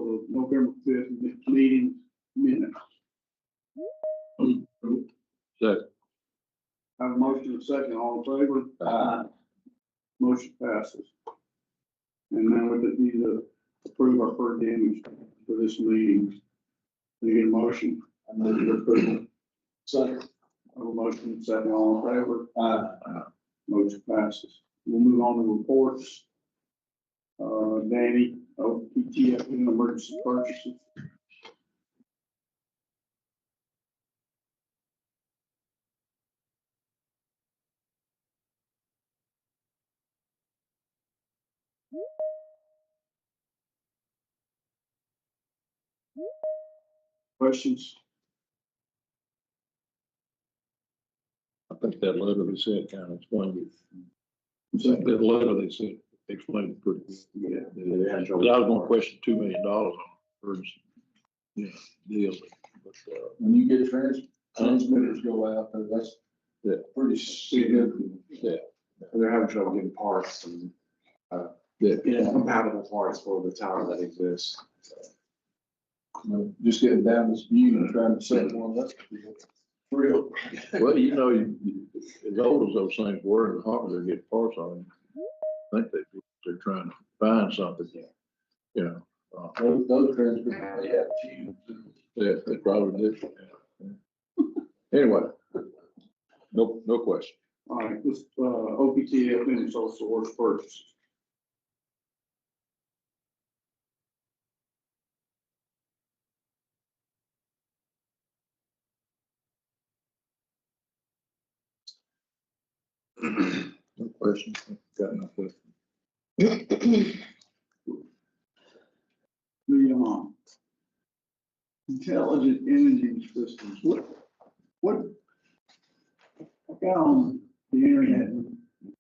the November 5th meeting minutes. Second. Have a motion and a second, all in favor? Motion passes. And now we just need to approve our per diems for this meeting. Do you get a motion? I move to approve. Second. Have a motion and a second, all in favor? Motion passes. We'll move on to reports. Danny, PTF and emergency purchases. Questions? I think that letter they sent kind of explained it. That letter they sent explained it pretty good. Yeah. I was going to question $2 million on emergency, deal. But, When you get transmitters go out, that's pretty significant. yeah. They're having trouble getting parts and compatible parts for the tower that exists. You know, just getting down this view and trying to set one up. Real. Well, as old as those things were, and harder to get parts on them, I think they're trying to find something. You know, Those transmitters, they have tubes. yeah, they probably did. Yeah. Anyway, no question. All right, this, OPTF and sole source purchases. No question. Got no question. The, intelligent imaging systems, what, I got on the internet and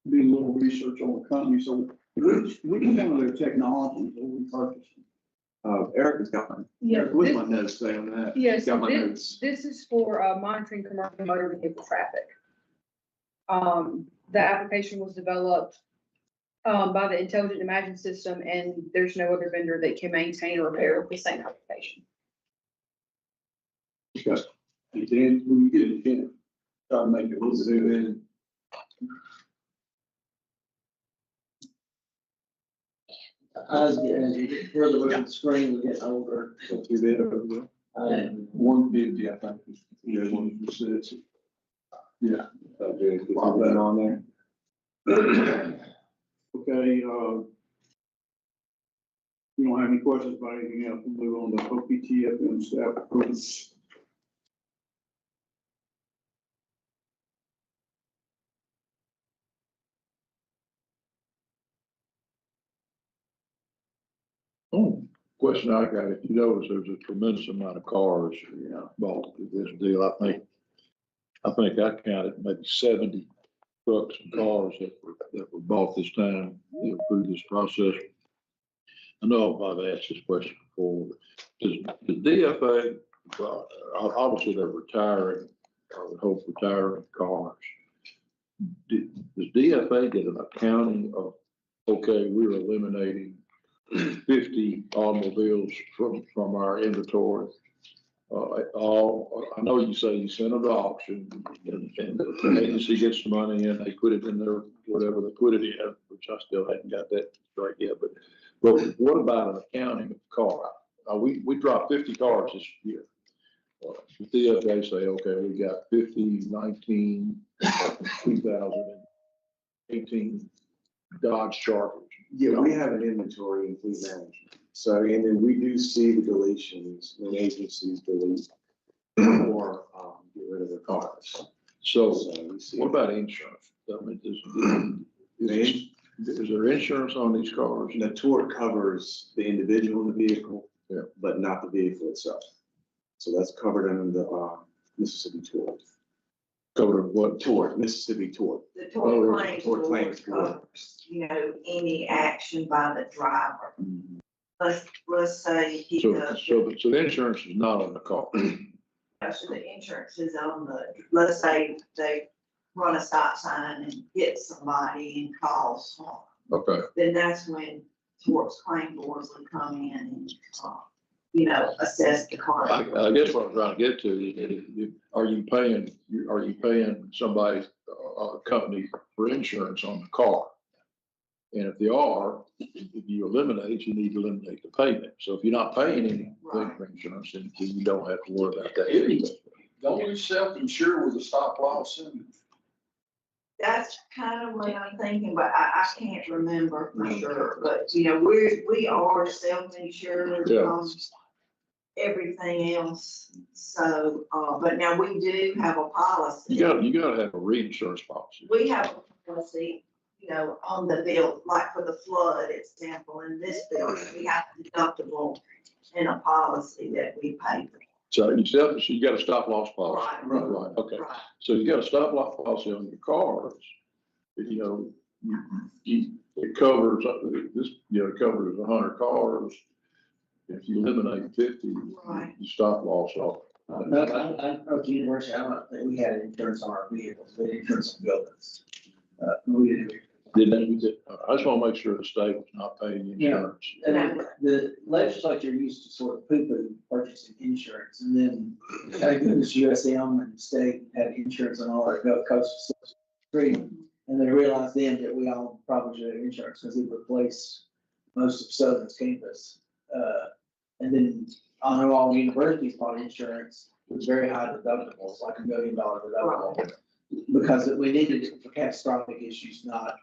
did a little research on the company, so which one of their technologies are we purchasing? Eric has got one. Yeah, What's my notes say on that? yes, Got my notes. this is for monitoring commercial motor vehicle traffic. The application was developed by the Intelligent Imaging System, and there's no other vendor that can maintain or repair the same application. Okay. And then when you get it, again, try to make it look good. Eyes getting further with the screen, we're getting older. You did over there? 150, I think. Yeah, one you said. Yeah. Pop that on there. Okay, you don't have any questions about anything else, we'll move on to OPTF and staff approvals. Oh, question I got, if you notice, there's a tremendous amount of cars, bought with this deal. I think I counted maybe 70 trucks and cars that were bought this time, through this process. I know I've asked this question before, but does the DFA, obviously they're retiring, I would hope retiring cars. Does DFA get an accounting of, okay, we're eliminating 50 automobiles from our inventory? I know you say you send them to auction and the agency gets the money in, they put it in their, whatever they put it in, which I still haven't got that right yet, but what about an accounting of car? We dropped 50 cars this year. The DFA say, okay, we got 50, 19, 2018 Dodge Chargers. Yeah, we have an inventory in fleet management. So, and then we do see the deletions when agencies delete or get rid of their cars. So we see. what about insurance? I mean, is there insurance on these cars? The tort covers the individual in the vehicle, Yeah. but not the vehicle itself. So that's covered under the Mississippi tort. Covered what? Tort, Mississippi tort. The Oh, tort claims tort board claims board. covers, any action by the driver. Let's say he So does, the insurance is not on the car. so the insurance is on let's say they run a stop sign and hit somebody and cause harm. Okay. Then that's when torts claim boards would come in and, assess the car. I guess what I'm trying to get to is, are you paying somebody, a company for insurance on the car? And if they are, if you eliminate, you need to eliminate the payment. So if you're not paying anything for insurance, then you don't have to worry about that anyway. Don't we self-insure with a stop loss in? That's kind of what I'm thinking, but I can't remember for sure, but we are self-insured Yeah. on everything else. So, but now we do have a policy. You gotta have a reinsurance policy. We have a policy, on the bill, like for the flood example, in this bill, we have a deductible and a policy that we pay for. So you got a stop loss policy. Right, okay. Right. So you got a stop loss policy on your cars. It covers, it covers 100 cars. If you eliminate 50, Right. you stop loss off. No, I approached the university, I don't think we had insurance on our vehicles, we had insurance on buildings. We didn't. I just want to make sure the state was not paying insurance. And the legislature used to sort of poo-poo purchasing insurance, and then thank goodness USM and the state had insurance on all our Gulf Coast street. And they realized then that we all probably should have insurance because it replaced most of Southern's campus. And then I know all universities bought insurance with very high deductibles, like $1 million deductible. Because we needed it for catastrophic issues, not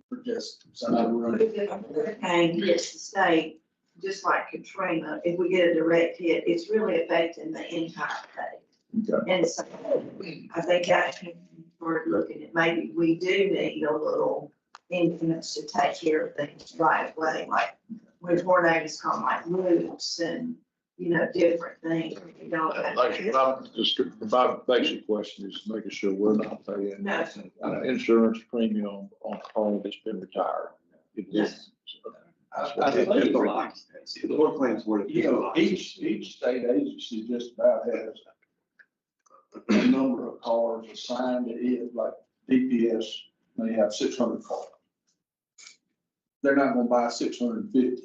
for just something But if a hurricane hits the state, just like Katrina, if we get a direct hit, it's really affecting the entire state. Okay. And so I think that we're looking at, maybe we do need a little influence to take care of things right away, like when tornadoes come, like roofs and, different things. My basic question is making sure we're not paying No. an insurance premium on a home that's been retired. It is. I think it's like, The Flood claims were. each state agency just about has a number of cars assigned to it, like DPS, they have 600 cars. They're not gonna buy 650.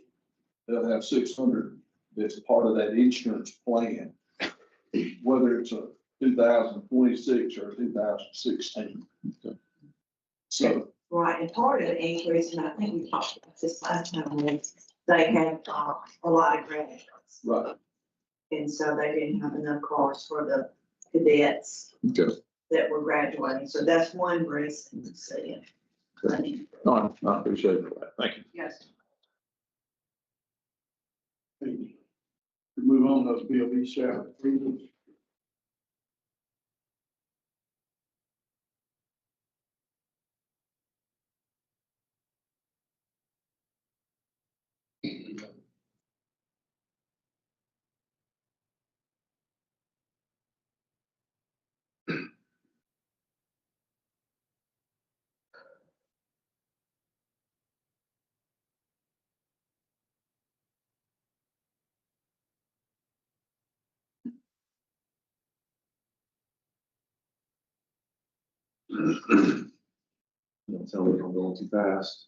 They'll have 600 that's a part of that insurance plan, whether it's a 2026 or 2016. Okay. So, Right, and part of the increase, and I think we talked about this last time, was they had a lot of graduates. right. And so they didn't have enough cars for the cadets Okay. that were graduating. So that's one reason to see it. No, I appreciate that. Thank you. Yes. We move on, those BOB staff approvals. Don't tell me I'm going too fast.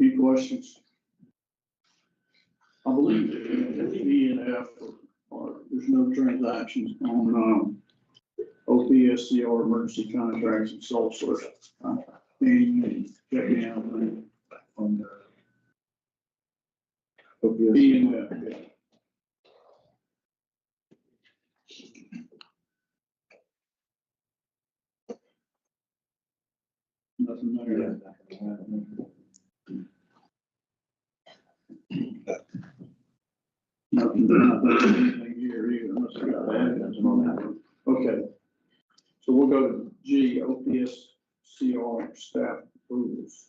Any questions? I believe E and F, there's no transactions on, OPSCR emergency contracts and sole source contract. And check down on the E and F, yeah. Nothing there. Nothing here either, unless I got that. Okay, Okay. So we'll go to G, OPSCR staff approvals.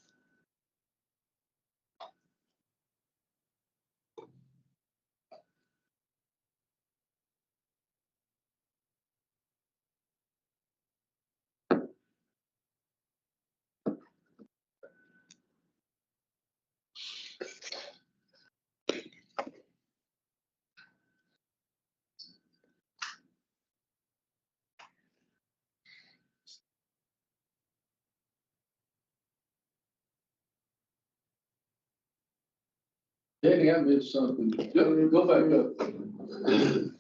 Danny, I missed something. Go back up.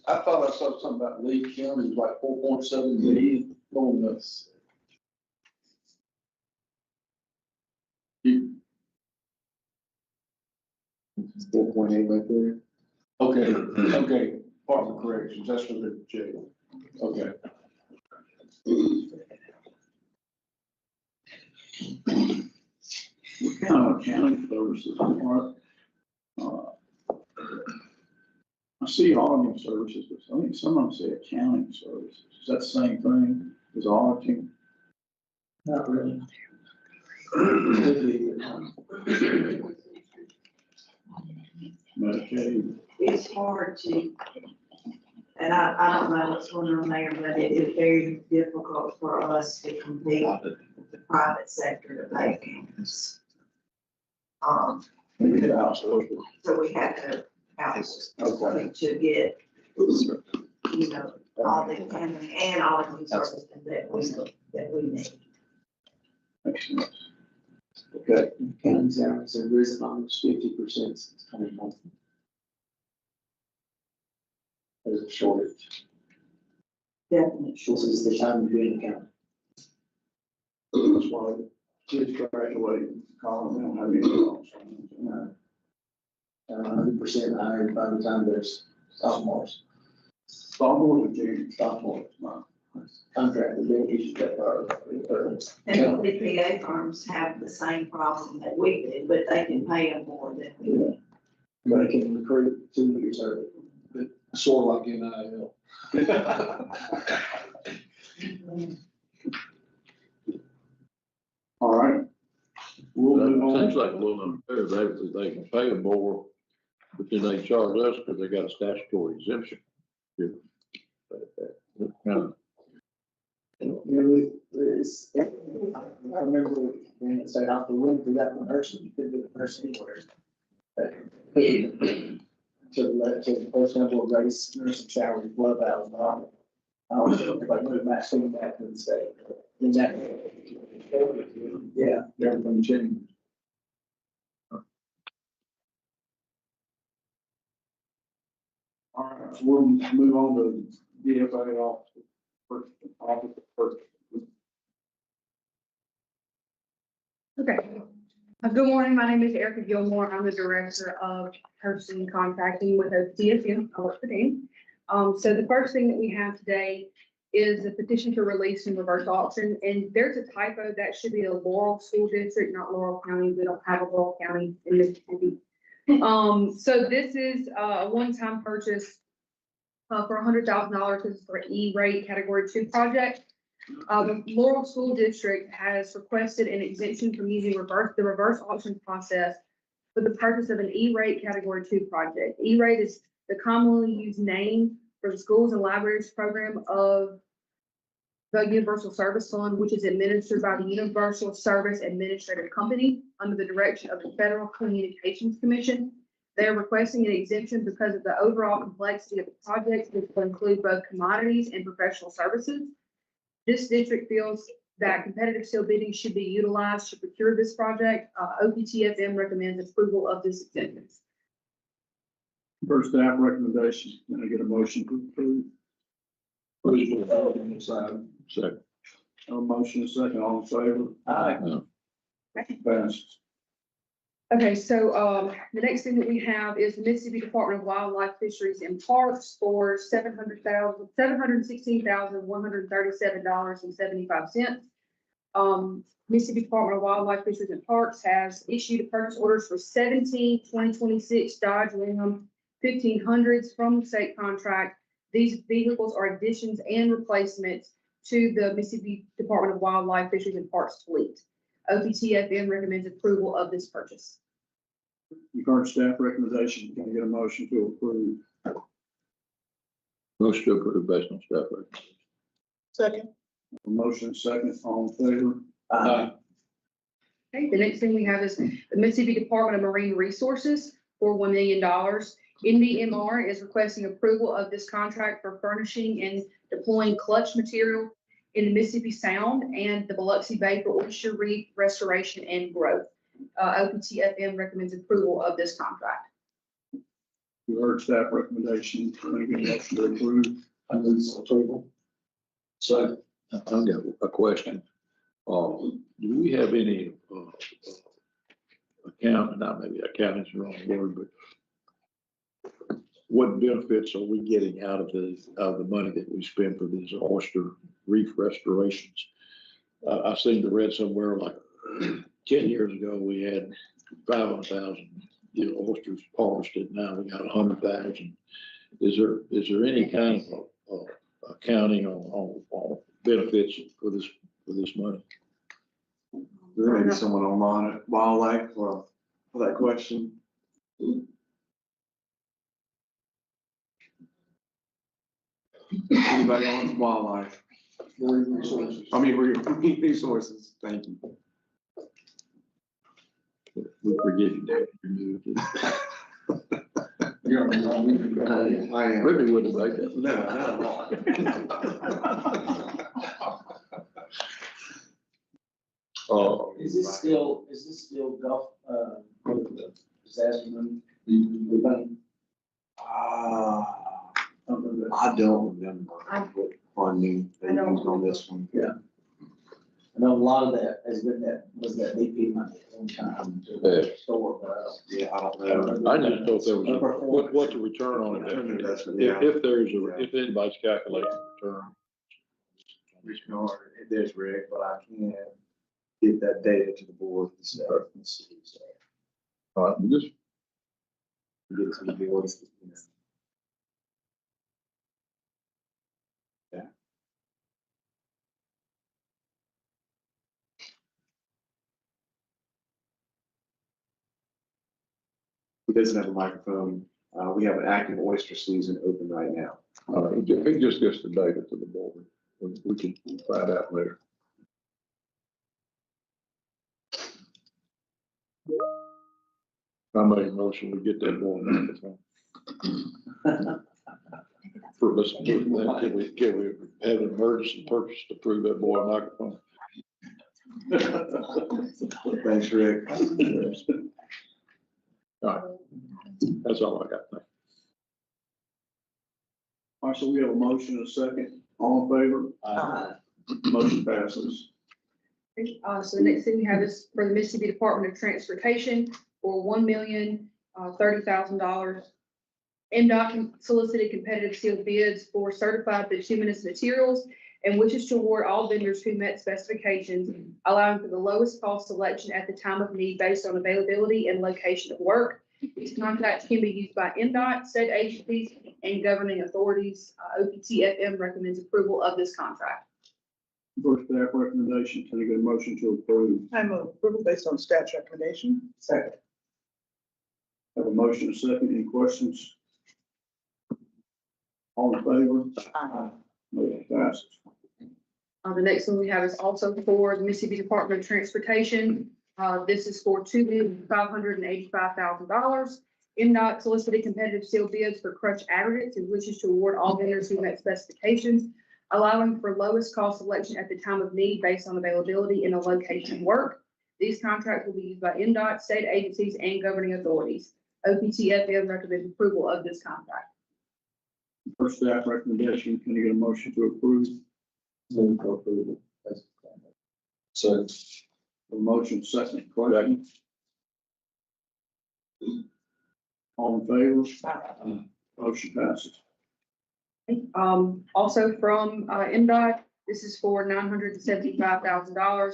I thought I saw something about Lee County was like 4.7 million going nuts. You, 4.8 right there. okay, Department of Corrections, that's for the jail. Okay. What kind of accounting services are, I see auditing services, but I think some of them say accounting services. Is that the same thing as auditing? Not really. Could be, Medicaid? It's hard to, and I don't know what's going on there, but it is very difficult for us to compete with the private sector to pay payments. Maybe the house was. So we have to Okay. to get, you know, all the accounting and all of the services that we need. Makes sense. Okay. county salaries have risen almost 50% since 2020. There's a shortage. Definitely. This is the time to be in the county. That's why kids graduate college, they don't have any jobs. 100% hired by the time there's sophomores. Sophomore or junior? Sophomores, contract, the big issue that are. And the PPA firms have the same problem that we do, but they can pay them more than we do. They can recruit 2 years early. Sort of like NIL. All right. We'll move on. Seems like a little unfair, they can pay them more, but then they charge us because they got a statutory exemption. There's, I remember when it said out the room for that person, you couldn't do the person anywhere. To the first level of race, nursing salary, blood out. I don't know if I moved back to the state. In that, yeah, Everything changed. All right, so we'll move on to DFA officer, first. Okay. Good morning. My name is Erica Gilmore. I'm the Director of Purchasing and Contracting with DFM. I work for them. So the first thing that we have today is a petition to release and reverse auction. And there's a typo. That should be a Laurel School District, not Laurel County. We don't have a Laurel County in Mississippi. So this is a one-time purchase for $100,000. This is for E-rate Category 2 project. The Laurel School District has requested an exemption from using the reverse auction process for the purchase of an E-rate Category 2 project. E-rate is the commonly used name for the schools and libraries program of the Universal Service Fund, which is administered by the Universal Service Administrative Company under the direction of the Federal Communications Commission. They are requesting an exemption because of the overall complexity of the project, which will include both commodities and professional services. This district feels that competitive seal bidding should be utilized to procure this project. OPTFM recommends approval of this exemption. First staff recommendation, can I get a motion to approve? Second. A motion, a second, all in favor? Passes. Okay, so the next thing that we have is the Mississippi Department of Wildlife, Fisheries and Parks for $716,137.75. Mississippi Department of Wildlife, Fisheries and Parks has issued purchase orders for 17 2026 Dodge Ram 1500s from the state contract These vehicles are additions and replacements to the Mississippi Department of Wildlife, Fisheries and Parks fleet. OPTFM recommends approval of this purchase. You've heard staff recommendation. Can I get a motion to approve? Motion to approve based on staff recommendation. Second. A motion second, all in favor? Okay, the next thing we have is the Mississippi Department of Marine Resources for $1 million. NDMR is requesting approval of this contract for furnishing and deploying clutch material in the Mississippi Sound and the Biloxi Bay for oyster reef restoration and growth. OPTFM recommends approval of this contract. You heard staff recommendation. Can I get a motion to approve? I move for approval. So, I've got a question. Do we have any, account, not maybe accounting is the wrong word, but what benefits are we getting out of the money that we spend for these oyster reef restorations? I seem to read somewhere like 10 years ago, we had 500,000 oysters harvested. Now we got 100,000. Is there any kind of accounting on benefits for this money? There may be someone online at Wildlife for that question. Anybody on Wildlife? marine resources. I mean, resources, thank you. We forgive you, Dave. You moved it. I am. Maybe wouldn't like that. No, not at all. Is this still Gulf, disaster money? I don't remember what funding they I don't used on this one. Yeah. I know a lot of that has been was that BP money at one time to Yeah. store, but Yeah, I don't know. I just thought there was what's the return on Return on it? investment, yeah. If anybody's calculating return. There's Rick, but I can't get that data to the board and stuff. Let's see, so All right, we just, get it to the board, you know. Yeah. He doesn't have a microphone. We have an active oyster season open right now. it just gets the data to the board. We can find out later. I make a motion, we get that board microphone. For listening to that, can we have an emergency purchase to approve that board microphone? Thanks, Rick. All right, that's all I got. Thank All right, so we have a motion and a second. All in favor? Motion passes. So the next thing we have is for the Mississippi Department of Transportation for $1,030,000. MDOT solicited competitive sealed bids for certified bituminous materials and wishes to award all vendors who met specifications, allowing for the lowest cost selection at the time of need based on availability and location of work. These contracts can be used by MDOT, state agencies, and governing authorities. OPTFM recommends approval of this contract. First staff recommendation, can I get a motion to approve? I move approval based on staff's recommendation. second. Have a motion and a second. Any questions? All in favor? Motion passes. The next one we have is also for the Mississippi Department of Transportation. This is for $2,585,000. MDOT solicited competitive sealed bids for crushed aggregates and wishes to award all vendors who met specifications, allowing for lowest cost selection at the time of need based on availability and the location of work. These contracts will be used by MDOT, state agencies, and governing authorities. OPTFM recommends approval of this contract. First staff recommendation, can I get a motion to approve? Move for approval. So, A motion second, question? All in favor? Motion passes. Also from MDOT, this is for $975,000.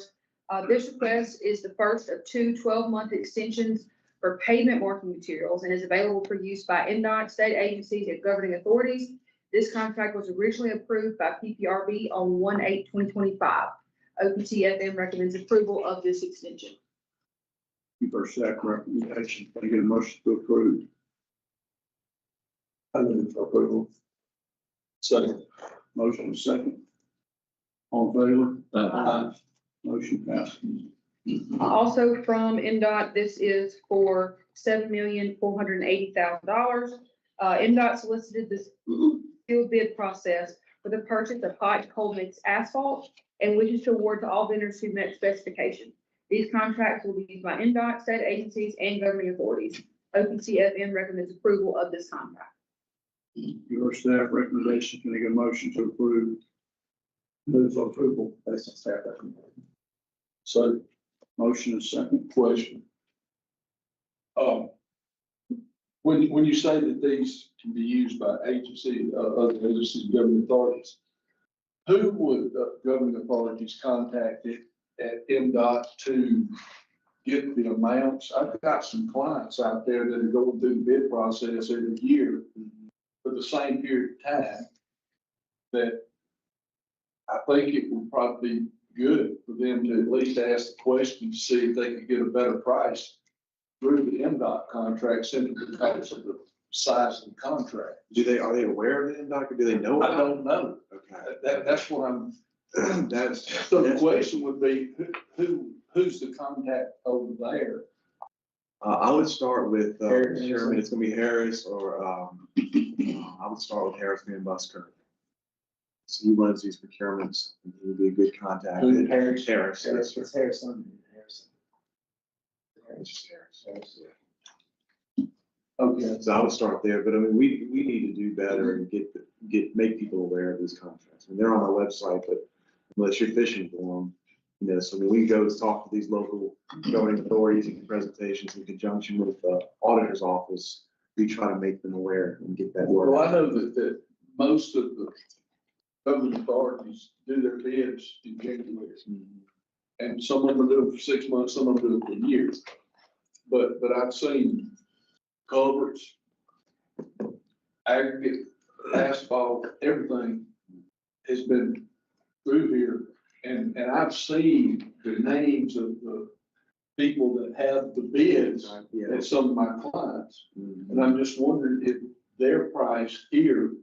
This request is the first of two 12-month extensions for pavement marking materials and is available for use by MDOT, state agencies, and governing authorities. This contract was originally approved by PPRB on 1/8/2025. OPTFM recommends approval of this extension. You've heard staff recommendation. Can I get a motion to approve? I move for approval. Second. Motion is second. All in favor? Aye. Motion passes. Also from NDOT, this is for $7,480,000. NDOT solicited this sealed bid process for the purchase of hot and cold mix asphalt and wishes to award to all vendors who met specifications. These contracts will be used by NDOT, state agencies, and governing authorities. OPTFM recommends approval of this contract. Your staff recommendation, can I get a motion to approve? Move for approval based on staff recommendation. So, Motion is second. question. When you say that these can be used by agency, other agencies, government authorities, who would government authorities contact it at MDOT to get the amounts? I've got some clients out there that are going through the bid process every year for the same period of time that I think it would probably be good for them to at least ask the question to see if they could get a better price through the MDOT contract simply because of the size of the contract. Are they aware of the NDOT or do they know? I about it? don't know. Okay. That's what I'm, That's. so the question would be, who's the contact over there? I would start with, Harris. Sherman, it's gonna be Harris or, I would start with Harris Van Busker. So he runs these procurements, and he would be a good contact. Who, Harris? Harris. Harrison. Harrison. Harris. Okay. So I would start there, but I mean, we need to do better and make people aware of these contracts. And they're on our website, but unless you're fishing for them, so when we go talk to these local governing authorities and presentations in conjunction with the auditor's office, we try to make them aware and get that word. Well, I know that most of the government authorities do their bids in January. And some of them do it for 6 months, some of them do it for years. But I've seen culverts, aggregate, asphalt, everything has been through here. And I've seen the names of the people that have the bids Yeah. at some of my clients. Mhm. And I'm just wondering if their price here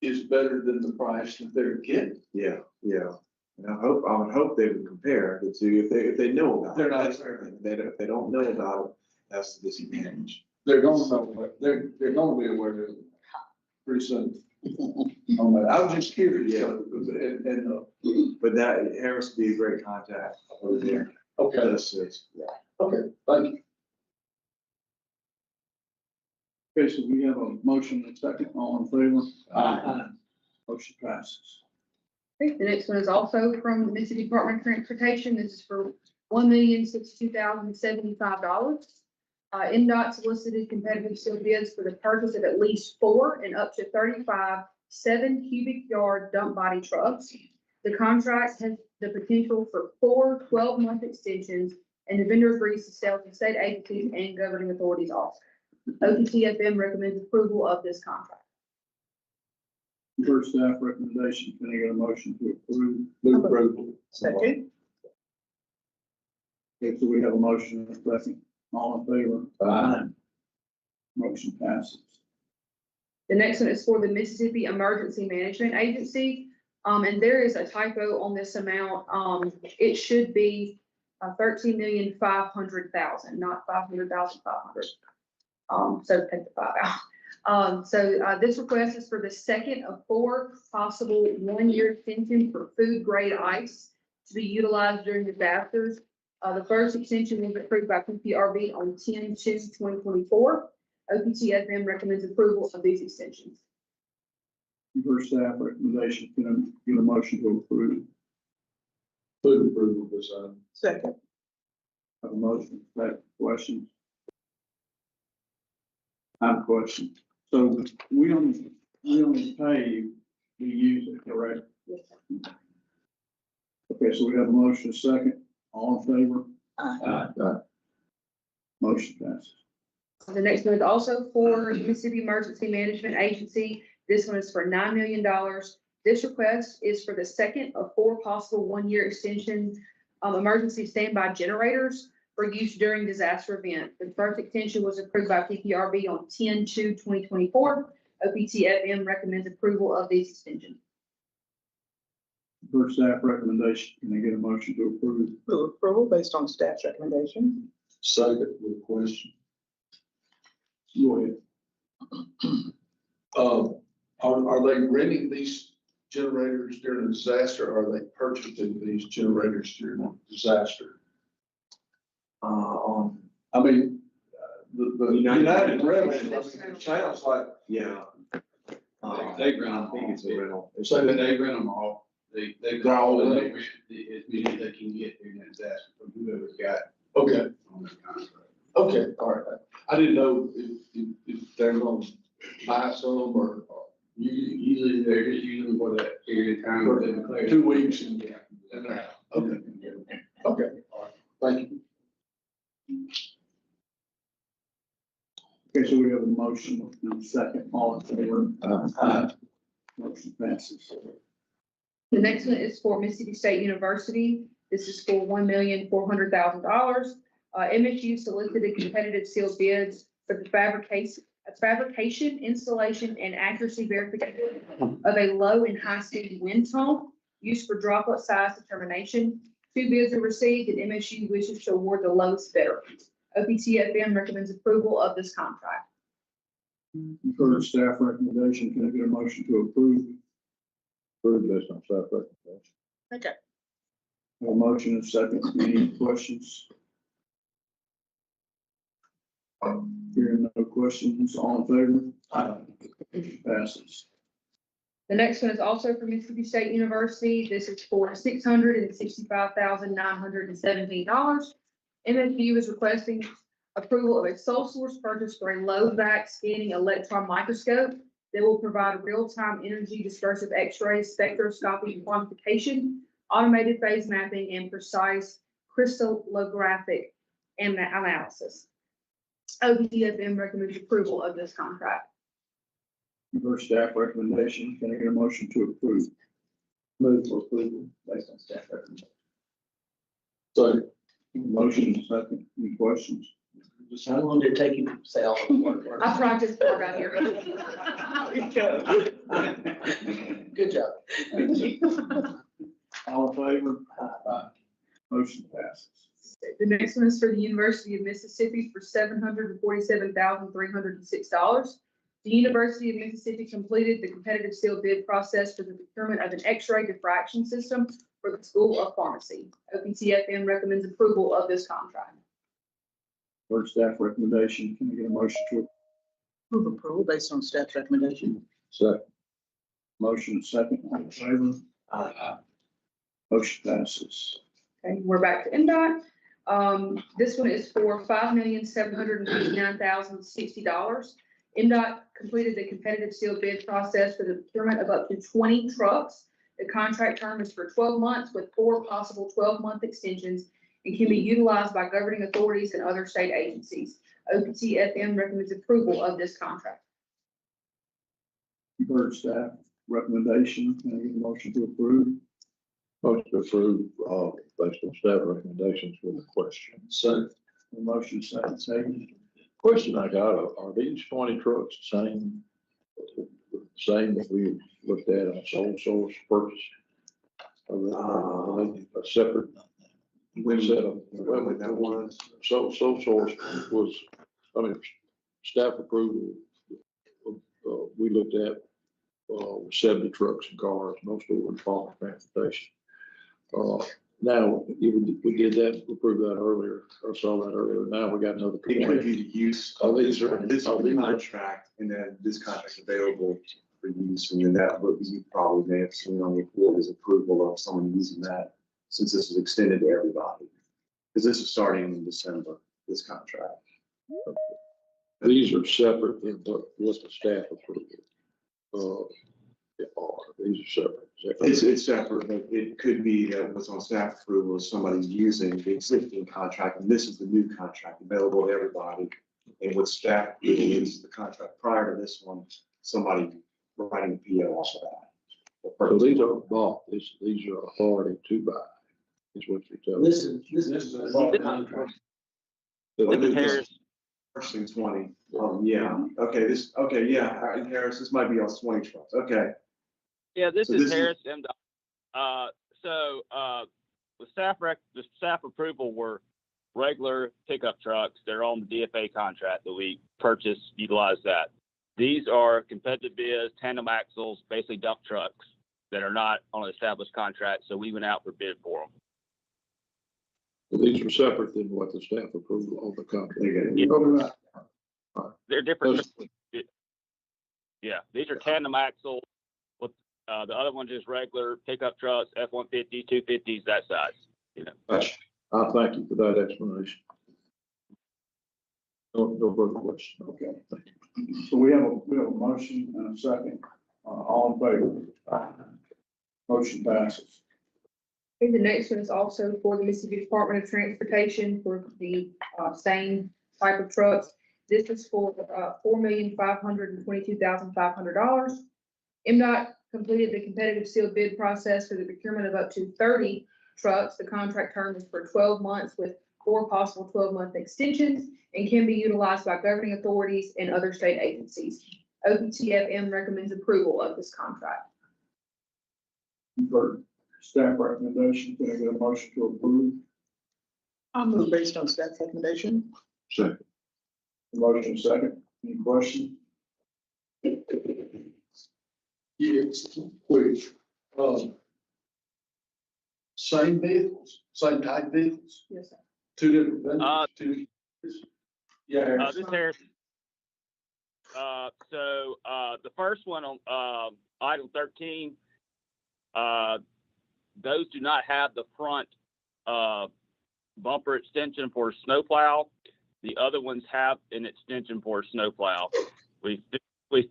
is better than the price that they're getting. Yeah. And I would hope they would compare the two if they know about it. They're not- That's the thing. If they don't know about it, that's the disadvantage. They're gonna know, they're gonna be aware of it pretty soon. On that. I was just curious. Yeah. But that, Harris would be a great contact over there. Okay, Okay. thank you. Okay, so we have a motion and a second. All in favor? Aye. Motion passes. Okay, the next one is also from the Mississippi Department of Transportation. This is for $1,062,075. NDOT solicited competitive sealed bids for the purchase of at least 4 and up to 35 7-cubic-yard dump body trucks. The contract has the potential for 4 12-month extensions, and the vendor agrees to sell to state agencies and governing authorities also. OPTFM recommends approval of this contract. Your staff recommendation, can I get a motion to approve? Move approval. Second. Okay, so we have a motion and a second. All in favor? Aye. Motion passes. The next one is for the Mississippi Emergency Management Agency. And there is a typo on this amount. It should be 13,500,000, not 500,500. So take the 5 out. This request is for the second of 4 possible 1-year extension for food grade ice to be utilized during disasters. The first extension was approved by PPRB on 10/2/2024. OPTFM recommends approval of these extensions. Your staff recommendation, can I get a motion to approve? Move approval this item. Second. Have a motion, that question? I have a question. So we only pay, we use it, correct? Okay, so we have a motion, second, all in favor? Aye. Motion passes. The next one is also for Mississippi Emergency Management Agency. This one is for $9 million. This request is for the second of 4 possible one-year extension emergency standby generators for use during disaster event. The first extension was approved by PPRB on 10/2/2024. OPTFM recommends approval of these extensions. Per staff recommendation, can I get a motion to approve? Move approval based on staff's recommendation. Second with a question. Go ahead. Are they renting these generators during a disaster, or are they purchasing these generators during a disaster? I mean, the United Rentals, it sounds like, Yeah. They rent I think it's a rental. so that They rent them all. They They're all in they it. rent as many as they can get during that disaster from whoever's got okay, on their contract. okay, all right. I didn't know if they're gonna buy some or Usually they're just using them for that period of time. that they declare. 2 weeks and, Yeah. and okay, okay, all right, thank you. Okay, so we have a motion and a second, all in favor? Motion passes. The next one is for Mississippi State University. This is for $1,400,000. MSU solicited competitive sealed bids for the fabrication, installation, and accuracy verification of a low and high speed wind tunnel used for droplet size determination. 2 bids are received, and MSU wishes to award the lowest bidder. OPTFM recommends approval of this contract. You've heard staff recommendation, can I get a motion to approve? Approved based on staff recommendation. Okay. Have a motion and a second, any questions? Hearing no questions, all in favor? Passes. The next one is also for Mississippi State University. This is for $665,917. MSU is requesting approval of a sole source purchase for a low vac scanning electron microscope that will provide real-time energy dispersive X-rays, spectroscopy quantification, automated phase mapping, and precise crystallographic analysis. OPTFM recommends approval of this contract. You've heard staff recommendation, can I get a motion to approve? Move for approval based on staff recommendation. So, Motion and second, any questions? Just how long did it take you to say all the work? I practiced for about here. Good job. All in favor? Motion passes. The next one is for the University of Mississippi for $747,306. The University of Mississippi completed the competitive sealed bid process for the procurement of an X-ray diffraction system for the School of Pharmacy. OPTFM recommends approval of this contract. Heard staff recommendation, can I get a motion to, Move approval based on staff's recommendation. Second. motion and second, all in favor? Motion passes. Okay, we're back to MDOT. This one is for $5,759,060. MDOT completed the competitive sealed bid process for the procurement of up to 20 trucks. The contract term is for 12 months with 4 possible 12-month extensions and can be utilized by governing authorities and other state agencies. OPTFM recommends approval of this contract. You've heard staff recommendation, can I get a motion to approve? Motion to approve, based on staff recommendations with a question. so, A motion second, second. Question I got, are these 20 trucks the same that we looked at on sole source purchase? Are they a separate set of? When that was. Sole source was, I mean, staff approval, we looked at 70 trucks and cars, most of it was Department of Transportation. Now, we did that, we approved that earlier, or saw that earlier. Now we got another. It could be the use Oh, of these this, are- this oh, these are- contract, and then this contract available for use, and then that, what you probably may have seen on the report is approval of someone using that, since this is extended to everybody. Because this is starting in December, this contract. These are separate than what the staff approved. These are separate. It's separate, but it could be that what's on staff approval is somebody's using the existing contract, and this is the new contract available to everybody. And what staff approval is the contract prior to this one, somebody writing the PO off of that. So these are bought, these are authority to buy, is what you're telling me. This is a bulk contract. So This this is is- Purchasing 20, yeah, okay, yeah, all right, Harris, this might be on 20 trucks, okay. Yeah, this So is this is- Harris MDOT. The staff approval were regular pickup trucks. They're on the DFA contract that we purchased, utilize that. These are competitive bids, tandem axles, basically dump trucks that are not on an established contract, so we went out for bid for them. so these are separate than what the staff approval of the contract. They're different. Those- Yeah, these are tandem axle. With the other one's just regular pickup trucks, F-150, 250s, that size. You know. Gotcha. I thank you for that explanation. No further questions. Okay. So we have a motion and a second. All in favor? Motion passes. Okay, the next one is also for the Mississippi Department of Transportation for the same type of trucks. This is for $4,522,500. MDOT completed the competitive sealed bid process for the procurement of up to 30 trucks. The contract term is for 12 months with 4 possible 12-month extensions and can be utilized by governing authorities and other state agencies. OPTFM recommends approval of this contract. You've heard staff recommendation. Can I get a motion to approve? I'll move based on staff recommendation. Second. Motion second. Any questions? Yes, quick. Same vehicles, same type vehicles, Yes, sir. two different vendors, two. Yeah. This Harris. The first one on item 13, those do not have the front bumper extension for snowplow. The other ones have an extension for snowplow. We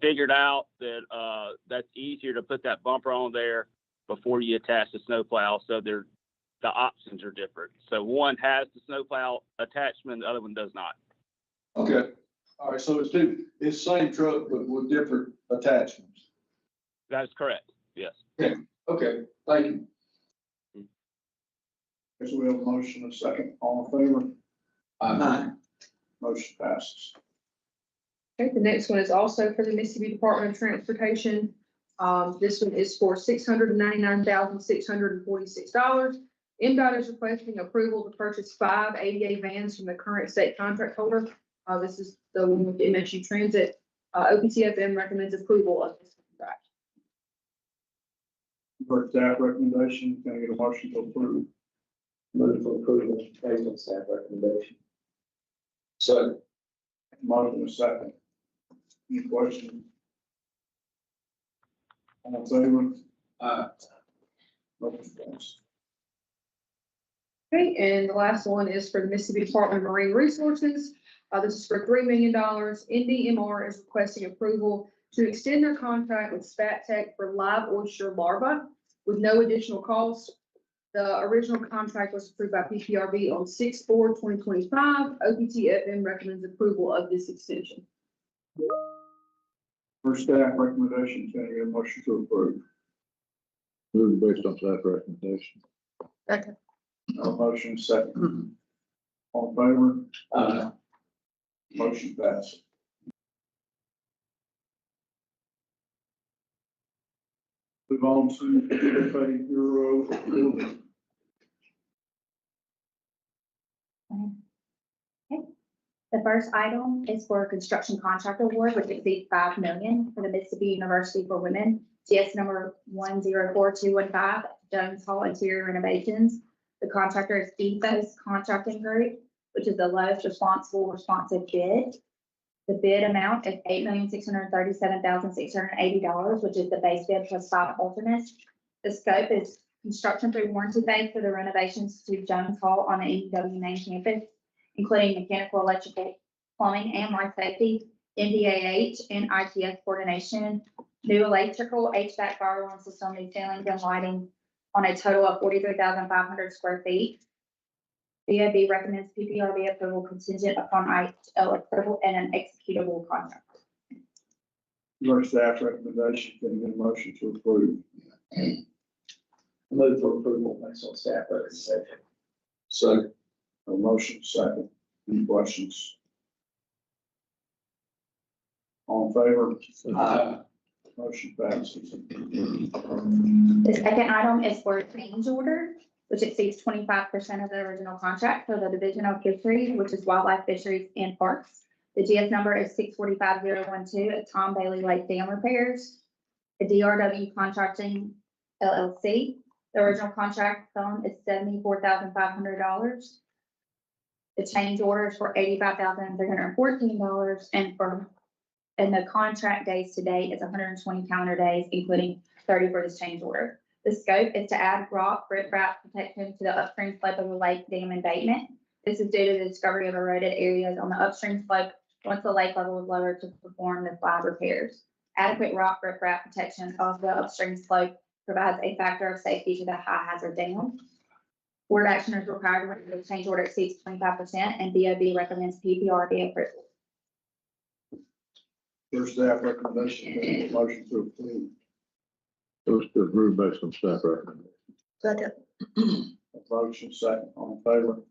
figured out that that's easier to put that bumper on there before you attach the snowplow, so the options are different. So one has the snowplow attachment, the other one does not. Okay, all right, so it's same truck, but with different attachments. That is correct. Yes. Okay, thank you. Guess we have a motion and a second. All in favor? Aye. Motion passes. Okay, the next one is also for the Mississippi Department of Transportation. This one is for $699,646. MDOT is requesting approval to purchase 5 ADA vans from the current state contract holder. This is the one with MSU Transit. OPTFM recommends approval of this contract. You've heard staff recommendation. Can I get a motion to approve? Move for approval based on staff recommendation. So, Motion and a second. Any questions? All in favor? Motion passes. Okay, and the last one is for the Mississippi Department of Marine Resources. This is for $3 million. NDMR is requesting approval to extend their contract with Spat Tech for live oyster larvae with no additional cost. The original contract was approved by PPRB on 6/4/2025. OPTFM recommends approval of this extension. For staff recommendation, can I get a motion to approve? Move based on staff recommendation. Second. A motion and a second. All in favor? Motion passes. Move on to PFA Bureau building. The first item is for a construction contract award, which exceeds $5 million for the Mississippi University for Women, GS number 104215, Jones Hall Interior Renovations. The contractor is Ethos Contracting Group, which is the lowest responsive bid. The bid amount is $8,637,680, which is the base bid plus 5 alternates. The scope is construction through warranty base for the renovations to Jones Hall on the EW main campus, including mechanical, electrical, plumbing, and life safety, MDAH and ITS coordination, new electrical, HVAC fire alarm system, new ceilings and lighting on a total of 43,500 square feet. BOB recommends PPRB approval contingent upon IHL approval and an executable contract. Your staff recommendation, can I get a motion to approve? Move for approval based on staff recommendation. Second. A motion second. Any questions? All in favor? Motion passes. The second item is for a change order, which exceeds 25% of the original contract for the Division of Fisheries, which is Wildlife Fisheries and Parks. The GS number is 645012 at Tom Bailey Lake Dam Repairs, a DRW Contracting LLC. The original contract sum is $74,500. The change order is for $85,314, and the contract days to date is 120 calendar days, including 30 for this change order. The scope is to add rock riprap protection to the upstream slope of the lake dam embankment. This is due to the discovery of eroded areas on the upstream slope once the lake level is lowered to perform the slab repairs. Adequate rock riprap protection of the upstream slope provides a factor of safety to the high hazard dam. Board action is required when the change order exceeds 25%, and BOB recommends PPRB approval. Your staff recommendation, can I get a motion to approve? Those to approve based on staff recommendation. Second. A motion second. All in favor?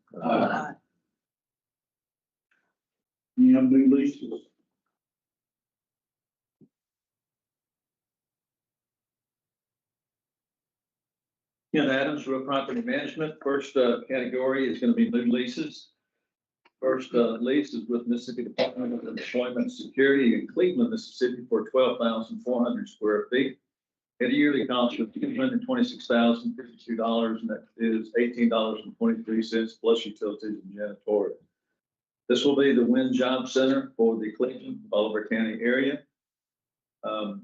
Any new leases? Ken Adams, Real Property Management. First category is going to be new leases. First lease is with Mississippi Department of Employment and Security in Cleveland, Mississippi for 12,400 square feet at a yearly cost of $226,052, and that is $18.23 plus utilities and janitorial. This will be the Wind Job Center for the Cleveland, Bolivar County area.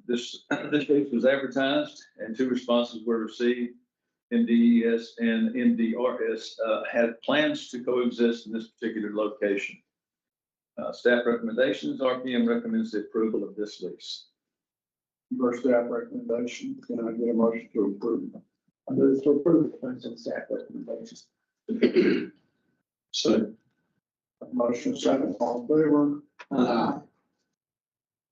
This lease was advertised and 2 responses were received. NDES and NDRS had plans to coexist in this particular location. Staff recommendations, RPM recommends the approval of this lease. Your staff recommendation, can I get a motion to approve? I move for approval based on staff recommendations. Second. A motion second. All in favor?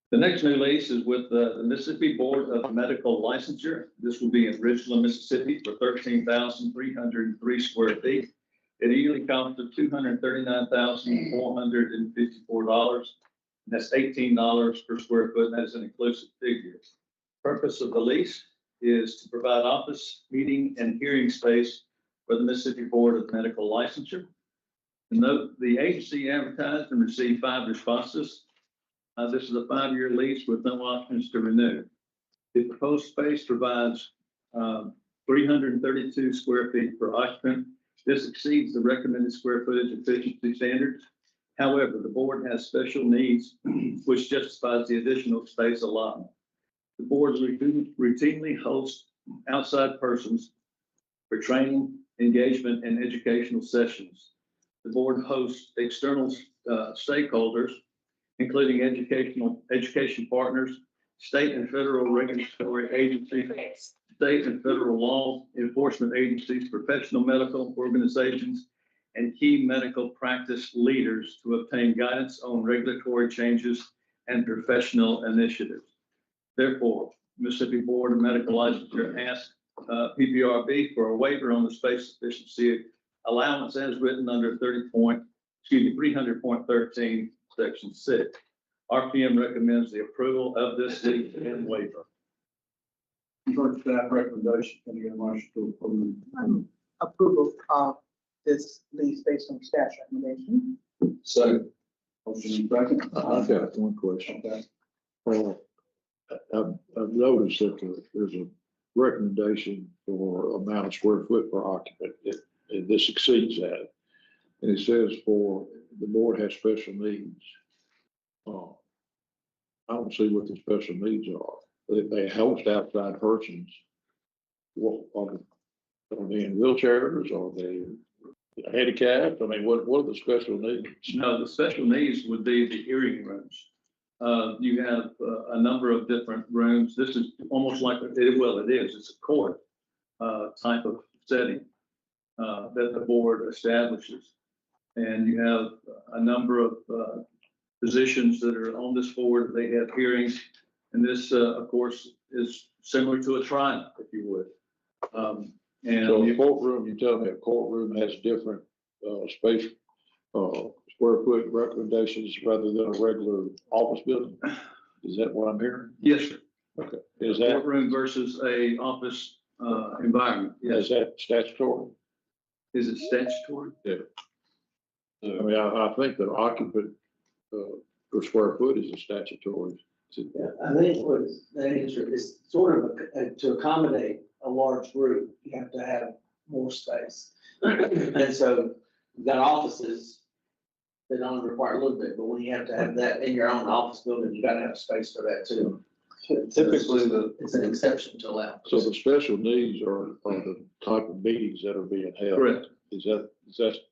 The next new lease is with the Mississippi Board of Medical Licensure. This will be in Ridgeland, Mississippi for 13,303 square feet at a yearly cost of $239,454. That's $18 per square foot, and that is an inclusive figure. Purpose of the lease is to provide office, meeting, and hearing space for the Mississippi Board of Medical Licensure. And note, the agency advertised and received 5 responses. This is a 5-year lease with no options to renew. The proposed space provides 332 square feet per occupant. This exceeds the recommended square footage efficiency standards. However, the board has special needs, which justifies the additional space allotment. The board routinely hosts outside persons for training, engagement, and educational sessions. The board hosts external stakeholders, including education partners, state and federal regulatory agencies, state and federal law enforcement agencies, professional medical organizations, and key medical practice leaders to obtain guidance on regulatory changes and professional initiatives. Therefore, Mississippi Board of Medical Licensure asked PPRB for a waiver on the space sufficiency allowance as written under 300.13, Section 6. RPM recommends the approval of this lease and waiver. Your staff recommendation, can I get a motion to approve? Approval of this lease based on staff recommendation. Second. Motion second. I've got one question. Okay. I've noticed that there's a recommendation for amount of square foot per occupant, and this exceeds that. And it says for the board has special needs. I don't see what the special needs are. They host outside persons. What are they in wheelchairs? Are they handicapped? I mean, what are the special needs? No, the special needs would be the hearing rooms. You have a number of different rooms. This is almost like, it is, it's a court type of setting that the board establishes. And you have a number of positions that are on this board. They have hearings And this, of course, is similar to a triumph, if you would. So a courtroom, you tell me a courtroom has different, space, square foot recommendations rather than a regular office building? Is that what I'm hearing? Yes, sir. Okay. A Is that, courtroom versus a office, environment. Yes. is that statutory? Is it statutory? I mean, I think the occupant, per square foot is a statutory. Yeah, I think what that answer is sort of to accommodate a large group, you have to have more space. And so you've got offices that only require a little bit, but when you have to have that in your own office building, you gotta have space for that too. Typically, It's an exception to allow. So the special needs are the type of meetings that are being held. Correct. Is that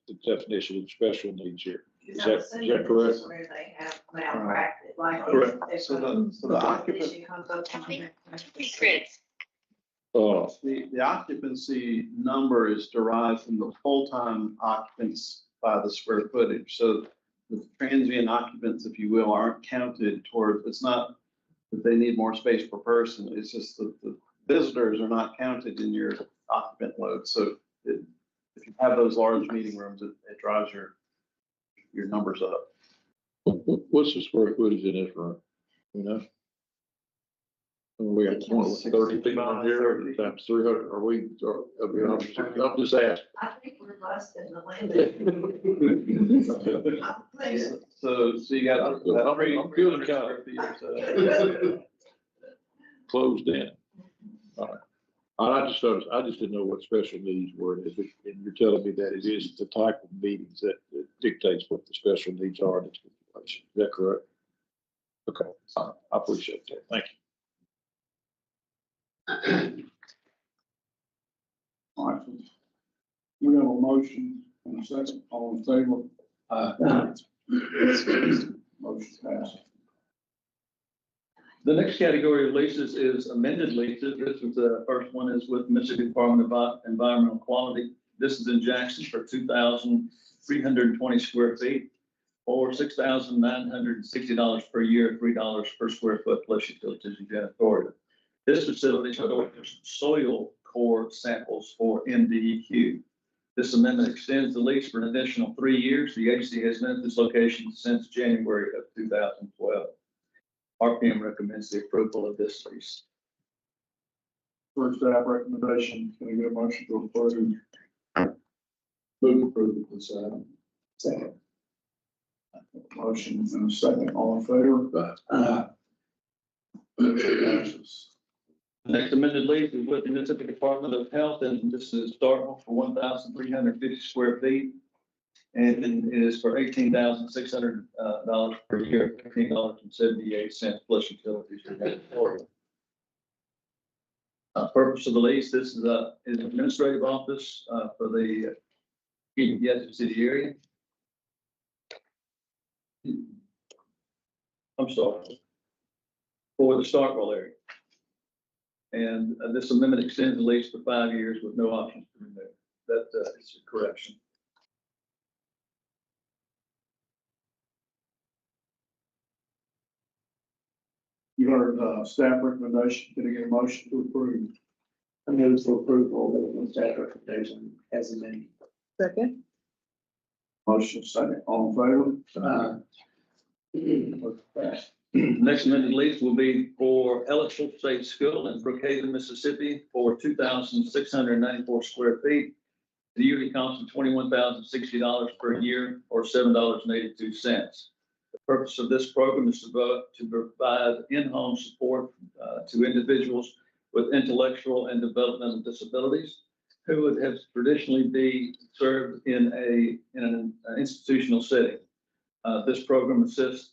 the definition of special needs here? Is I'm that assuming correct? this is where they have malpractice, like. Correct. if So a the occupant, issue comes up. the occupancy number is derived from the full-time occupants by the square footage. So the transient occupants, if you will, aren't counted towards, it's not that they need more space per person. It's just that the visitors are not counted in your occupant load. So if you have those large meeting rooms, it drives your numbers up. What's the square footage in this room? You know? We got 30 people in here, times 300, are we, I mean, I'm just asking. I think we're busting the limit. So you got. I'm feeling kind of closed in. All right. I just didn't know what special needs were, and you're telling me that it is the type of meetings that dictates what the special needs are in this situation. Is that correct? Okay, I appreciate that. Thank you. All right. We have a motion and a second, all in favor? Motion passed. The next category of leases is amended leases. This is the first one is with Mississippi Department of Environmental Quality. This is in Jackson for 2,320 square feet or $6,960 per year, $3 per square foot plus utilities and janitorial. This facility stores soil core samples for MDEQ. This amendment extends the lease for an additional 3 years. The agency has been at this location since January of 2012. RPM recommends the approval of this lease. First staff recommendation, can I get a motion to approve? Move approval, please, second. Motion and a second, all in favor? Motion passes. The next amended lease is with the Mississippi Department of Health, and this is starting for 1,350 square feet. And it is for $18,600 per year, $15.78 plus utilities. Purpose of the lease, this is an administrative office for the Yes subsidiary. I'm sorry. For the Starkville area. And this amendment extends the lease for 5 years with no options to renew. That is a correction. You heard, staff recommendation, can I get a motion to approve? I move for approval of the staff recommendation as amended. Second? Motion second, all in favor? Next amended lease will be for Ellisville State School in Brookhaven, Mississippi for 2,694 square feet. The yearly cost of $21,060 per year or $7.82. The purpose of this program is to provide in-home support to individuals with intellectual and developmental disabilities who would have traditionally be served in an institutional setting. This program assists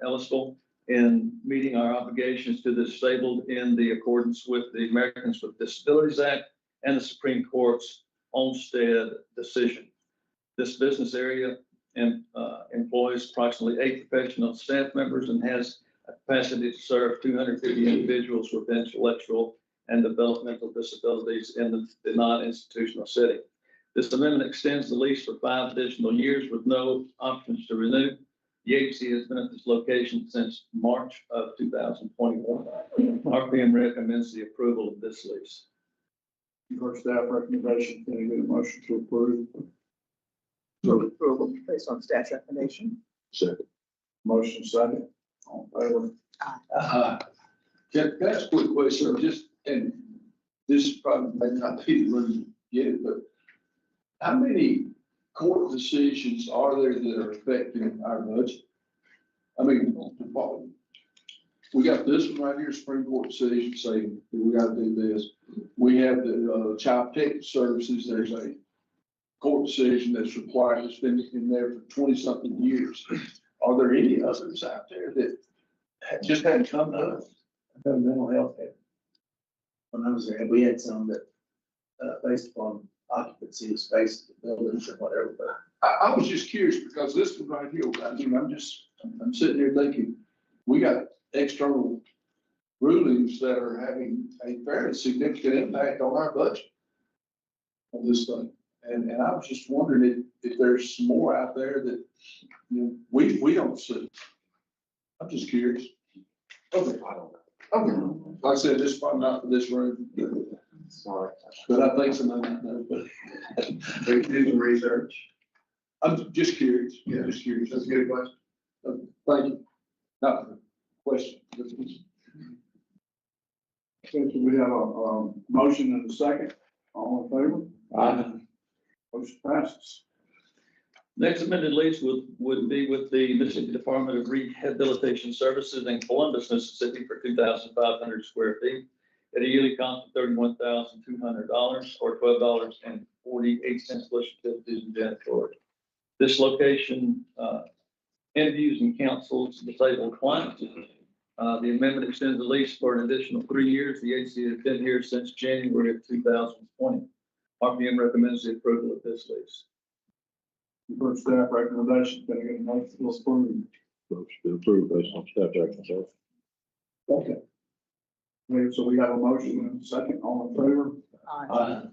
Ellisville in meeting our obligations to the disabled in the accordance with the Americans with Disabilities Act and the Supreme Court's Olmstead decision. This business area employs approximately 8 professional staff members and has a capacity to serve 250 individuals with intellectual and developmental disabilities in the non-institutional setting. This amendment extends the lease for 5 additional years with no options to renew. The agency has been at this location since March of 2021. RPM recommends the approval of this lease. You've heard staff recommendation, can I get a motion to approve? Move approval based on staff recommendation. Second. Motion second, all in favor? Can I ask a quick question, and this probably may not be the room yet, but how many court decisions are there that are affecting our budget? I mean, we got this one right here, Supreme Court decision saying that we gotta do this. We have the, Child Protective Services, there's a court decision that's required, that's been in there for 20-something years. Are there any others out there that just hadn't come to us? I've got mental health care. When I was there, we had some that, based upon occupancy of space, of the buildings or whatever, but I was just curious because this one right here, I mean, I'm sitting here thinking, we got external rulings that are having a fairly significant impact on our budget on this thing. And I was just wondering if there's some more out there that, you know, we don't see. I'm just curious. Okay, I don't know. Okay, like I said, this is probably not for this room. Sorry. But I think somebody might know, but. They do some research. I'm just curious. Yeah, just curious. That's a good question. Thank you. Not a question. Since we have a motion and a second, all in favor? Aye. Motion passes. Next amended lease would be with the Mississippi Department of Rehabilitation Services in Columbus, Mississippi for 2,500 square feet at a yearly cost of $31,200 or $12.48 plus utilities and janitorial. This location interviews and counsels disabled clients. The amendment extends the lease for an additional 3 years. The agency has been here since January of 2020. RPM recommends the approval of this lease. You've heard staff recommendation, can I get a motion to approve? Motion to approve based on staff recommendation. Okay. Okay, so we have a motion and a second, all in favor? Aye.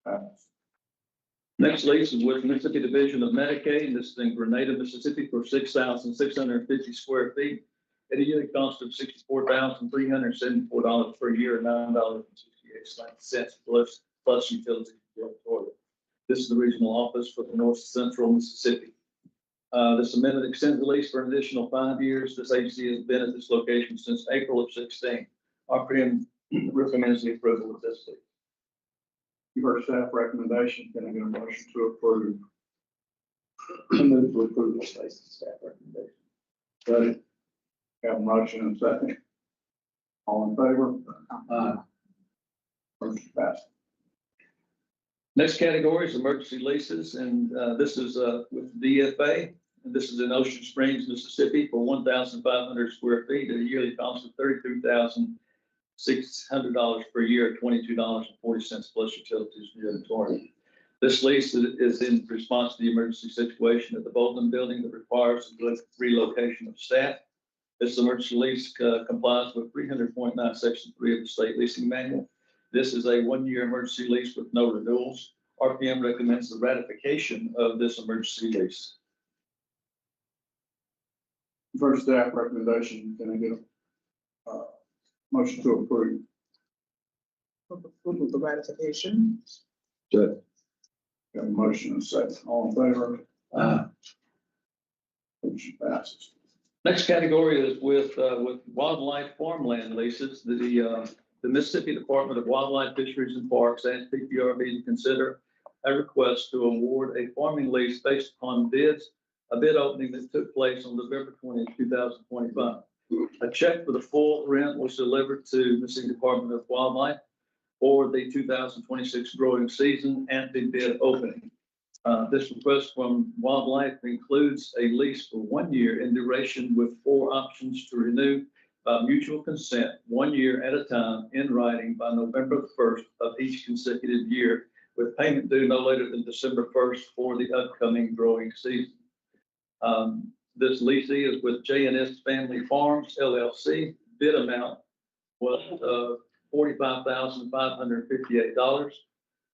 Passes. Next lease is with Mississippi Division of Medicaid. This is in Grenada, Mississippi for 6,650 square feet at a yearly cost of $64,374 per year, $9.68 plus utilities and janitorial. This is the regional office for the North Central Mississippi. This amendment extends the lease for an additional 5 years. This agency has been at this location since April of 16. RPM recommends the approval of this lease. You've heard staff recommendation, can I get a motion to approve? I move to approve this based on staff recommendation. Ready? Have a motion and a second. All in favor? Motion passes. Next category is emergency leases, and this is with DFA. And this is in Ocean Springs, Mississippi for 1,500 square feet at a yearly cost of $32,600 per year, $22.40 plus utilities and janitorial. This lease is in response to the emergency situation at the Bolton building that requires the relocation of staff. This emergency lease complies with 300.9 Section 3 of the State Leasing Manual. This is a 1-year emergency lease with no renewals. RPM recommends the ratification of this emergency lease. First staff recommendation, can I get a motion to approve? Approval of the ratification. Second. Got a motion and a second, all in favor? Motion passes. Next category is with wildlife farmland leases. The Mississippi Department of Wildlife, Fisheries and Parks asked PPRB to consider a request to award a farming lease based upon a bid opening that took place on November 20, 2025. A check for the full rent was delivered to Mississippi Department of Wildlife for the 2026 growing season and the bid opening. This request from Wildlife includes a lease for 1 year in duration with 4 options to renew by mutual consent 1 year at a time in writing by November the 1st of each consecutive year, with payment due no later than December 1st for the upcoming growing season. This leasing is with J&S Family Farms LLC. Bid amount was $45,558,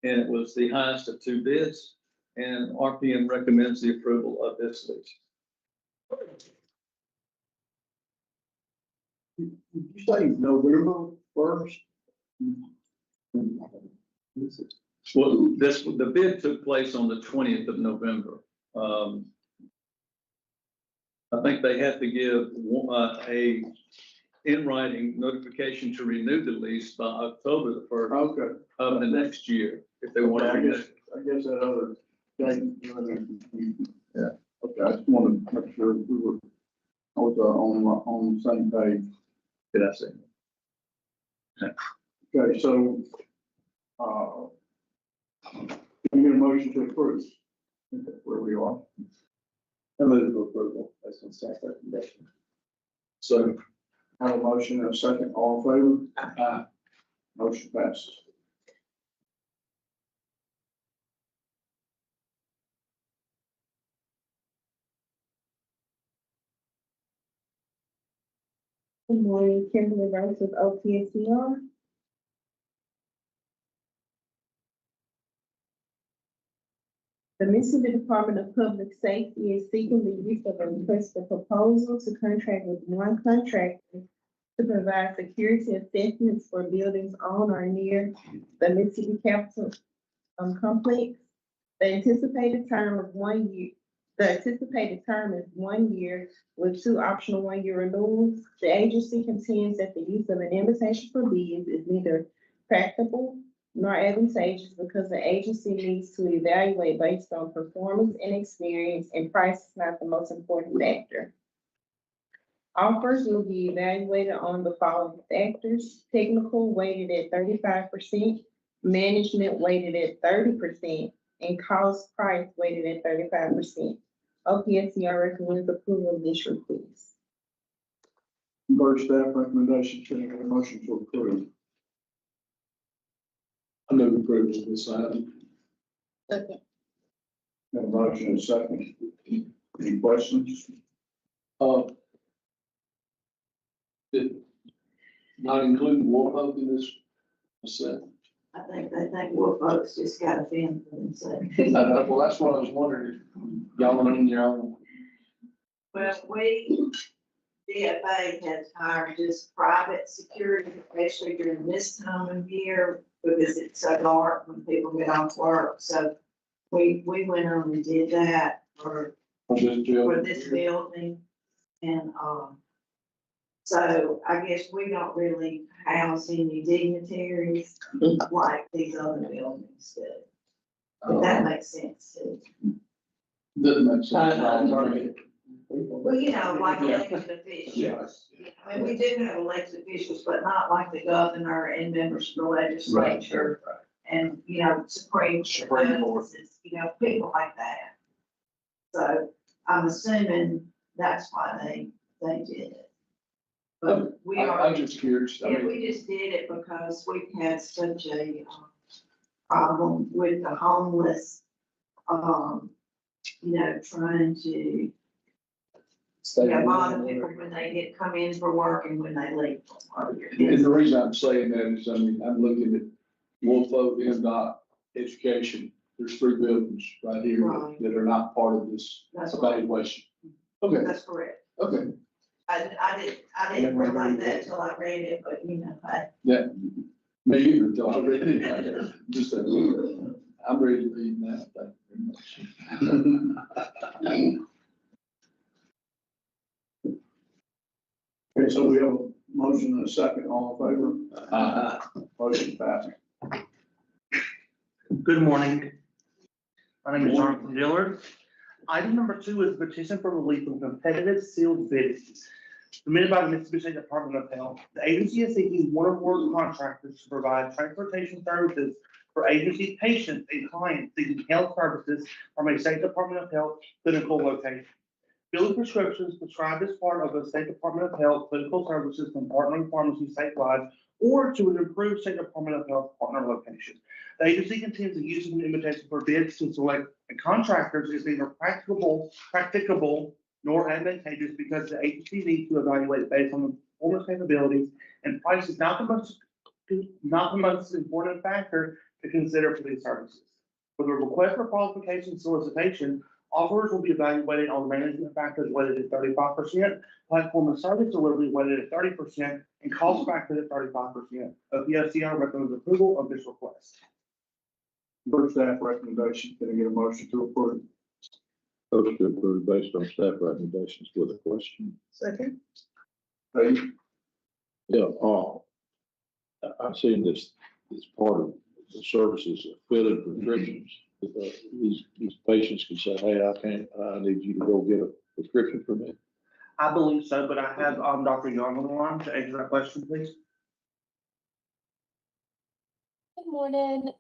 and it was the highest of 2 bids. And RPM recommends the approval of this lease. Did you say November first? Well, the bid took place on the 20th of November. I think they had to give a in writing notification to renew the lease by October the 1st Okay. of the next year, if they want to I renew. guess that other date. Yeah. Okay, I just wanted to make sure we were, I was, on the same page. Did I say? Okay, so, can we get a motion to approve? That's where we are. I move for approval based on staff recommendation. So, I have a motion and a second, all in favor? Motion passes. Good morning, Kimberly Rice with OPSCR. The Mississippi Department of Public Safety is seeking the use of a request for proposal to contract with one contractor to provide security assessments for buildings on or near the Mississippi Capitol complex. The anticipated term is 1 year. The anticipated term is 1 year with 2 optional 1-year renewals. The agency contends that the use of an invitation for bids is neither practicable nor advantageous because the agency needs to evaluate based on performance and experience, and price is not the most important factor. Offers will be evaluated on the following factors: technical weighted at 35%, management weighted at 30%, and cost price weighted at 35%. OPSCR recommends approval of this request. First staff recommendation, can I get a motion to approve? I move approval of this item. Second. Got a motion and a second. Any questions? Did not include Warpoke in this percent. I think they think more folks just got a fan for themselves. Well, that's what I was wondering, if y'all are on your own. Well, DFA has hired just private security, especially during this time of year, because it's so dark when people get off work. So we went on and did that for this building. And, so I guess we don't really house any dignitaries like these other buildings do. But that makes sense too. Doesn't make sense. Well, you know, like elected officials. Yes. I mean, we do have elected officials, but not like the governor and members of the legislature and, you know, Supreme Court, you know, people like that. So I'm assuming that's why they did it. But we I'm just curious. yeah, we just did it because we've had such a problem with the homeless, you know, trying to, a lot of people when they come in for work and when they leave for work. And the reason I'm saying that is, I mean, I'm looking at Wolfo, MDOT, education. There's 3 buildings right here that are not part of this That's right. evaluation. Okay, That's correct. okay. I didn't realize that till I read it, but you know, Yeah, me either, until I read it. Just, I'm ready to read now. Thank you very much. Okay, so we have a motion and a second, all in favor? Motion passing. Good morning. My name is Jonathan Dillard. Item number 2 is a petition for relief from competitive sealed bidding submitted by the Mississippi State Department of Health. The agency is seeking one or more contractors to provide transportation services for agency patients and clients seeking health services from a State Department of Health clinical location. Filling prescriptions prescribed as part of the State Department of Health clinical services from partnering pharmacies statewide or to an approved State Department of Health partner location. The agency contends the use of an invitation for bids to select contractors is neither practicable nor advantageous because the agency needs to evaluate based on the performance capabilities, and price is not the most important factor to consider for these services. For the request for qualification solicitation, Offers will be evaluated on management factors weighted at 35%, platform and service delivery weighted at 30%, and cost factor at 35%. OPSCR recommends approval of this request. Per staff recommendation, can I get a motion to approve? Motion to approve based on staff recommendations with a question. Second. Dave? Yeah, I've seen this part of the services, filled prescriptions. These patients can say, hey, I need you to go get a prescription for me. I believe so, but I have, Dr. Young on the line to answer that question, please. Good morning.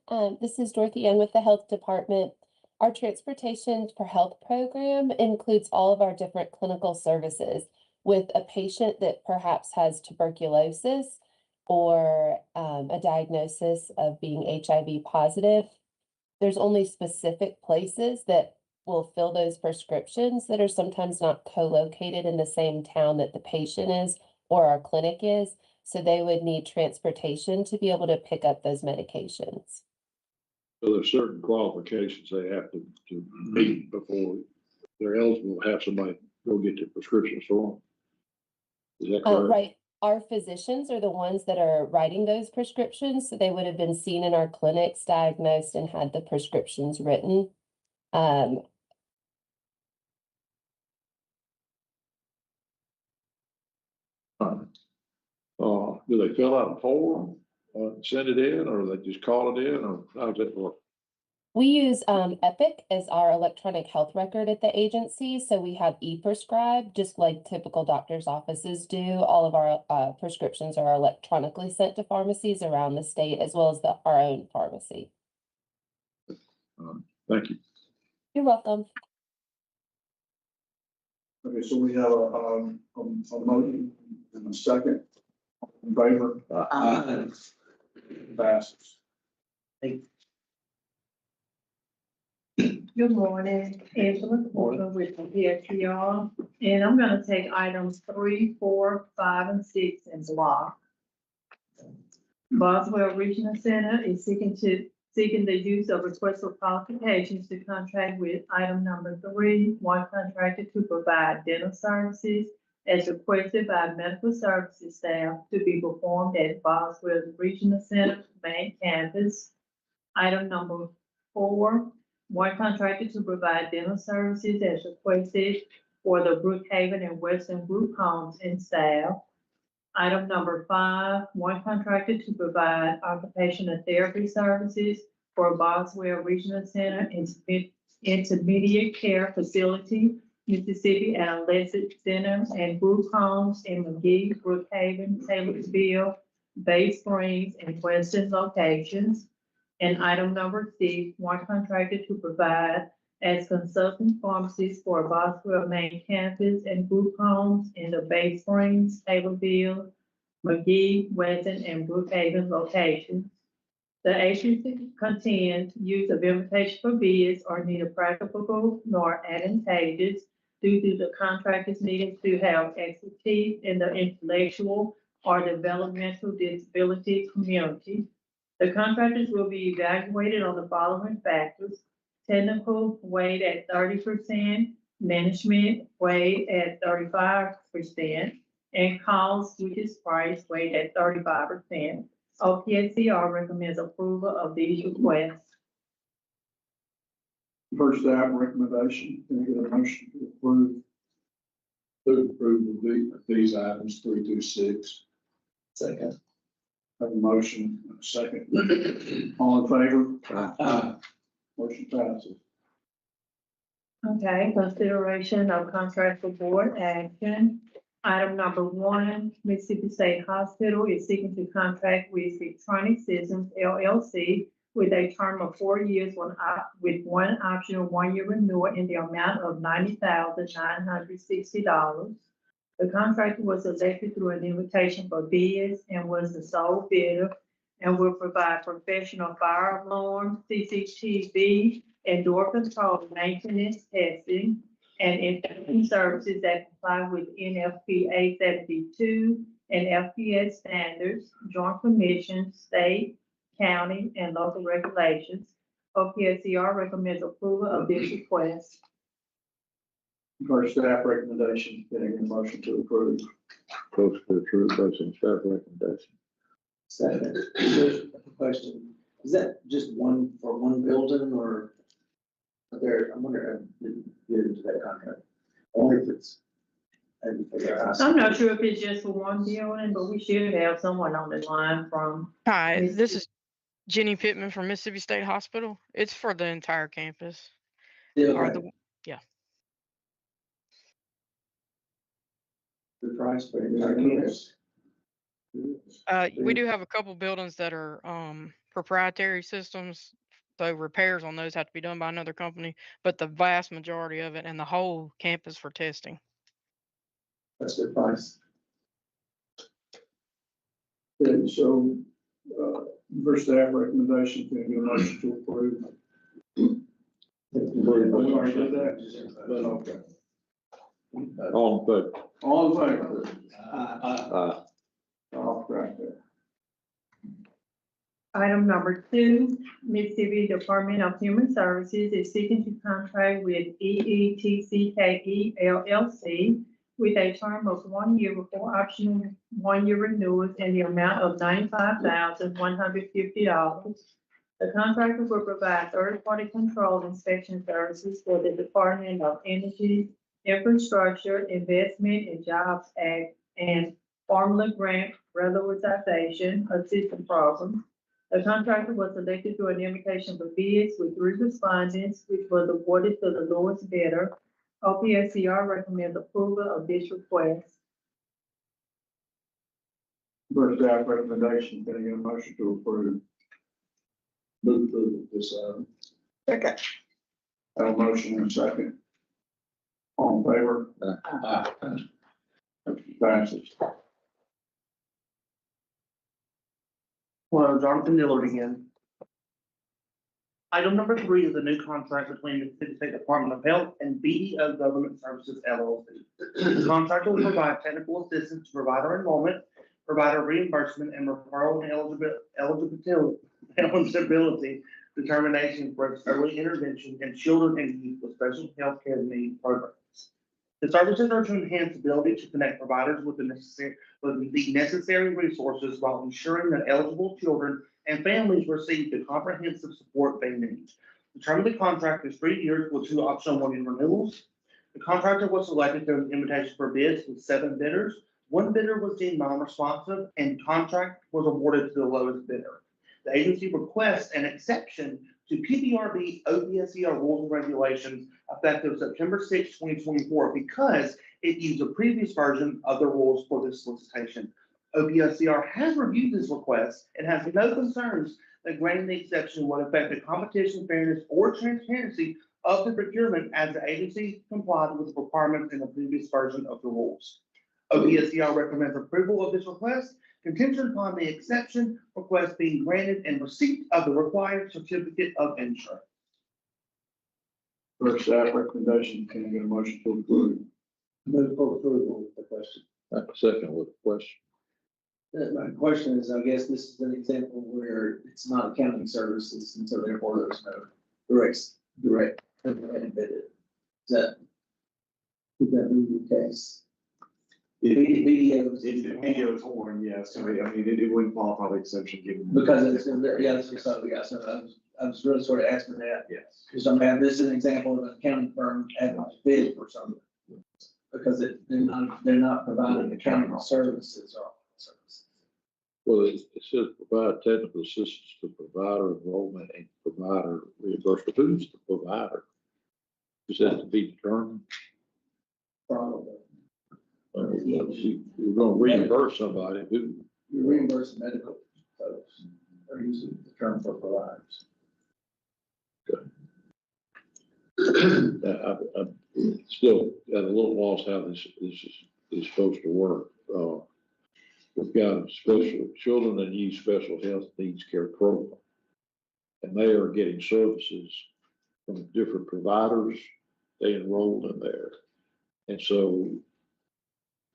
This is Dorothy Young with the Health Department. Our Transportation for Health program includes all of our different clinical services. With a patient that perhaps has tuberculosis or a diagnosis of being HIV positive, there's only specific places that will fill those prescriptions that are sometimes not co-located in the same town that the patient is or our clinic is. So they would need transportation to be able to pick up those medications. So there's certain qualifications they have to meet before they're eligible to have somebody go get their prescriptions for them. Is that correct? Right. Our physicians are the ones that are writing those prescriptions. So they would have been seen in our clinics, diagnosed, and had the prescriptions written. Do they fill out a form, send it in, or they just call it in, or how does it work? We use Epic as our electronic health record at the agency. So we have e-prescribe, just like typical doctor's offices do. All of our prescriptions are electronically sent to pharmacies around the state, as well as our own pharmacy. Thank you. You're welcome. Okay, so we have a motion and a second. In favor? Passes. Good morning, Angela Porter with the PPRB, and I'm gonna take items 3, 4, 5, and 6 in block. Boswell Regional Center is seeking the use of request for qualifications to contract with item number 3, one contractor to provide dental services as requested by medical services staff to be performed at Boswell Regional Center main campus. Item number 4, one contractor to provide dental services as requested for the Brookhaven and Western Group Homes and staff. Item number 5, one contractor to provide occupational therapy services for Boswell Regional Center Intermediate Care Facility, Mississippi Adolescent Center and Group Homes in McGee, Brookhaven, Taylorsville, Bay Springs, and Western locations. And item number 6, one contractor to provide as consultant pharmacies for Boswell main campus and group homes in the Bay Springs, Taylorville, McGee, Weston, and Brookhaven locations. The agency contends use of invitation for bids are neither practicable nor advantageous due to the contractors needing to have expertise in the intellectual or developmental disability community. The contractors will be evaluated on the following factors: technical weighed at 30%, management weighed at 35%, and cost, which is price, weighed at 35%. OPSCR recommends approval of these requests. First staff recommendation, can I get a motion to approve? To approve of these items 3 through 6. Second. Have a motion and a second. All in favor? Motion passes. Okay, consideration of contract for board action. Item number 1, Mississippi State Hospital is seeking to contract with Electronic Systems LLC with a term of 4 years with one optional 1-year renewal in the amount of $90,960. The contractor was selected through an invitation for bids and was the sole bidder and will provide professional fire alarm, CCTV, and door control maintenance testing and inspection services that comply with NFPA 72 and FPS standards, Joint Commission, state, county, and local regulations. OPSCR recommends approval of this request. First staff recommendation, getting a motion to approve. Close to the true person, staff recommendation. Second, there's a question, is that just one for one building or? Are there, I wonder, I didn't get into that contract. I wonder if it's. I'm not sure if it's just for one building, but we should have someone on the line from. Hi, this is Jenny Pittman from Mississippi State Hospital. It's for the entire campus. Or The price for the entire campus. We do have a couple buildings that are proprietary systems, so repairs on those have to be done by another company, but the vast majority of it and the whole campus for testing. That's the price. Okay, so, first staff recommendation, can I get a motion to approve? We already did that? Okay. All in favor? All in favor? Aye. Off right there. Item number 2, Mississippi Department of Human Services is seeking to contract with EETCKE LLC with a term of 1 year before optional 1-year renewals in the amount of $95,150. The contractor will provide third-party control inspection services for the Department of Energy, Infrastructure, Investment and Jobs Act, and Formula Grant Regularization Assistance Program. The contractor was selected through an invitation for bids with 3 respondents, which was awarded to the lowest bidder. OPSCR recommends approval of this request. First staff recommendation, can I get a motion to approve? Move to this, Second. Have a motion and a second. All in favor? Passes. Hello, Jonathan Dillard again. Item number 3 is a new contract between the Mississippi State Department of Health and BDO Government Services LLC. The contractor will provide technical assistance to provider enrollment, provider reimbursement, and referral and eligibility determination for early intervention in children and youth with special health care needs programs. The services are to enhance the ability to connect providers with the necessary resources while ensuring that eligible children and families receive the comprehensive support they need. The term of the contract is 3 years with 2 optional 1-year renewals. The contractor was selected through an invitation for bids with 7 bidders. 1 bidder was deemed non-responsive and contract was awarded to the lowest bidder. The agency requests an exception to PPRB OPSCR rules and regulations effective September 6, 2024, because it used a previous version of the rules for this solicitation. OPSCR has reviewed this request and has no concerns that granting the exception would affect the competition, fairness, or transparency of the procurement as the agency complied with the requirements in the previous version of the rules. OPSCR recommends approval of this request contingent upon the exception request being granted and receipt of the required certificate of insurance. First staff recommendation, can I get a motion to approve? Move for approval with the question. Second with the question. My question is, I guess this is an example where it's not accounting services, and so therefore there's no direct embedded. Would that be the case? If videos horn, yes, I mean, it wouldn't qualify the exception given. Because it's in there, yeah, so I was really sort of asking that. Yes. Because I'm having, this is an example of an accounting firm having a bid for something. Because they're not providing accounting services or services. Well, it says provide technical assistance to provider enrollment and provider reimbursement. Who's the provider? Is that to be determined? Probably. You're gonna reimburse somebody who. You reimburse medical folks, or using the term for providers. I'm still at a little loss how this is supposed to work. We've got a special children and youth special health needs care program. And they are getting services from different providers. They enroll in there. And so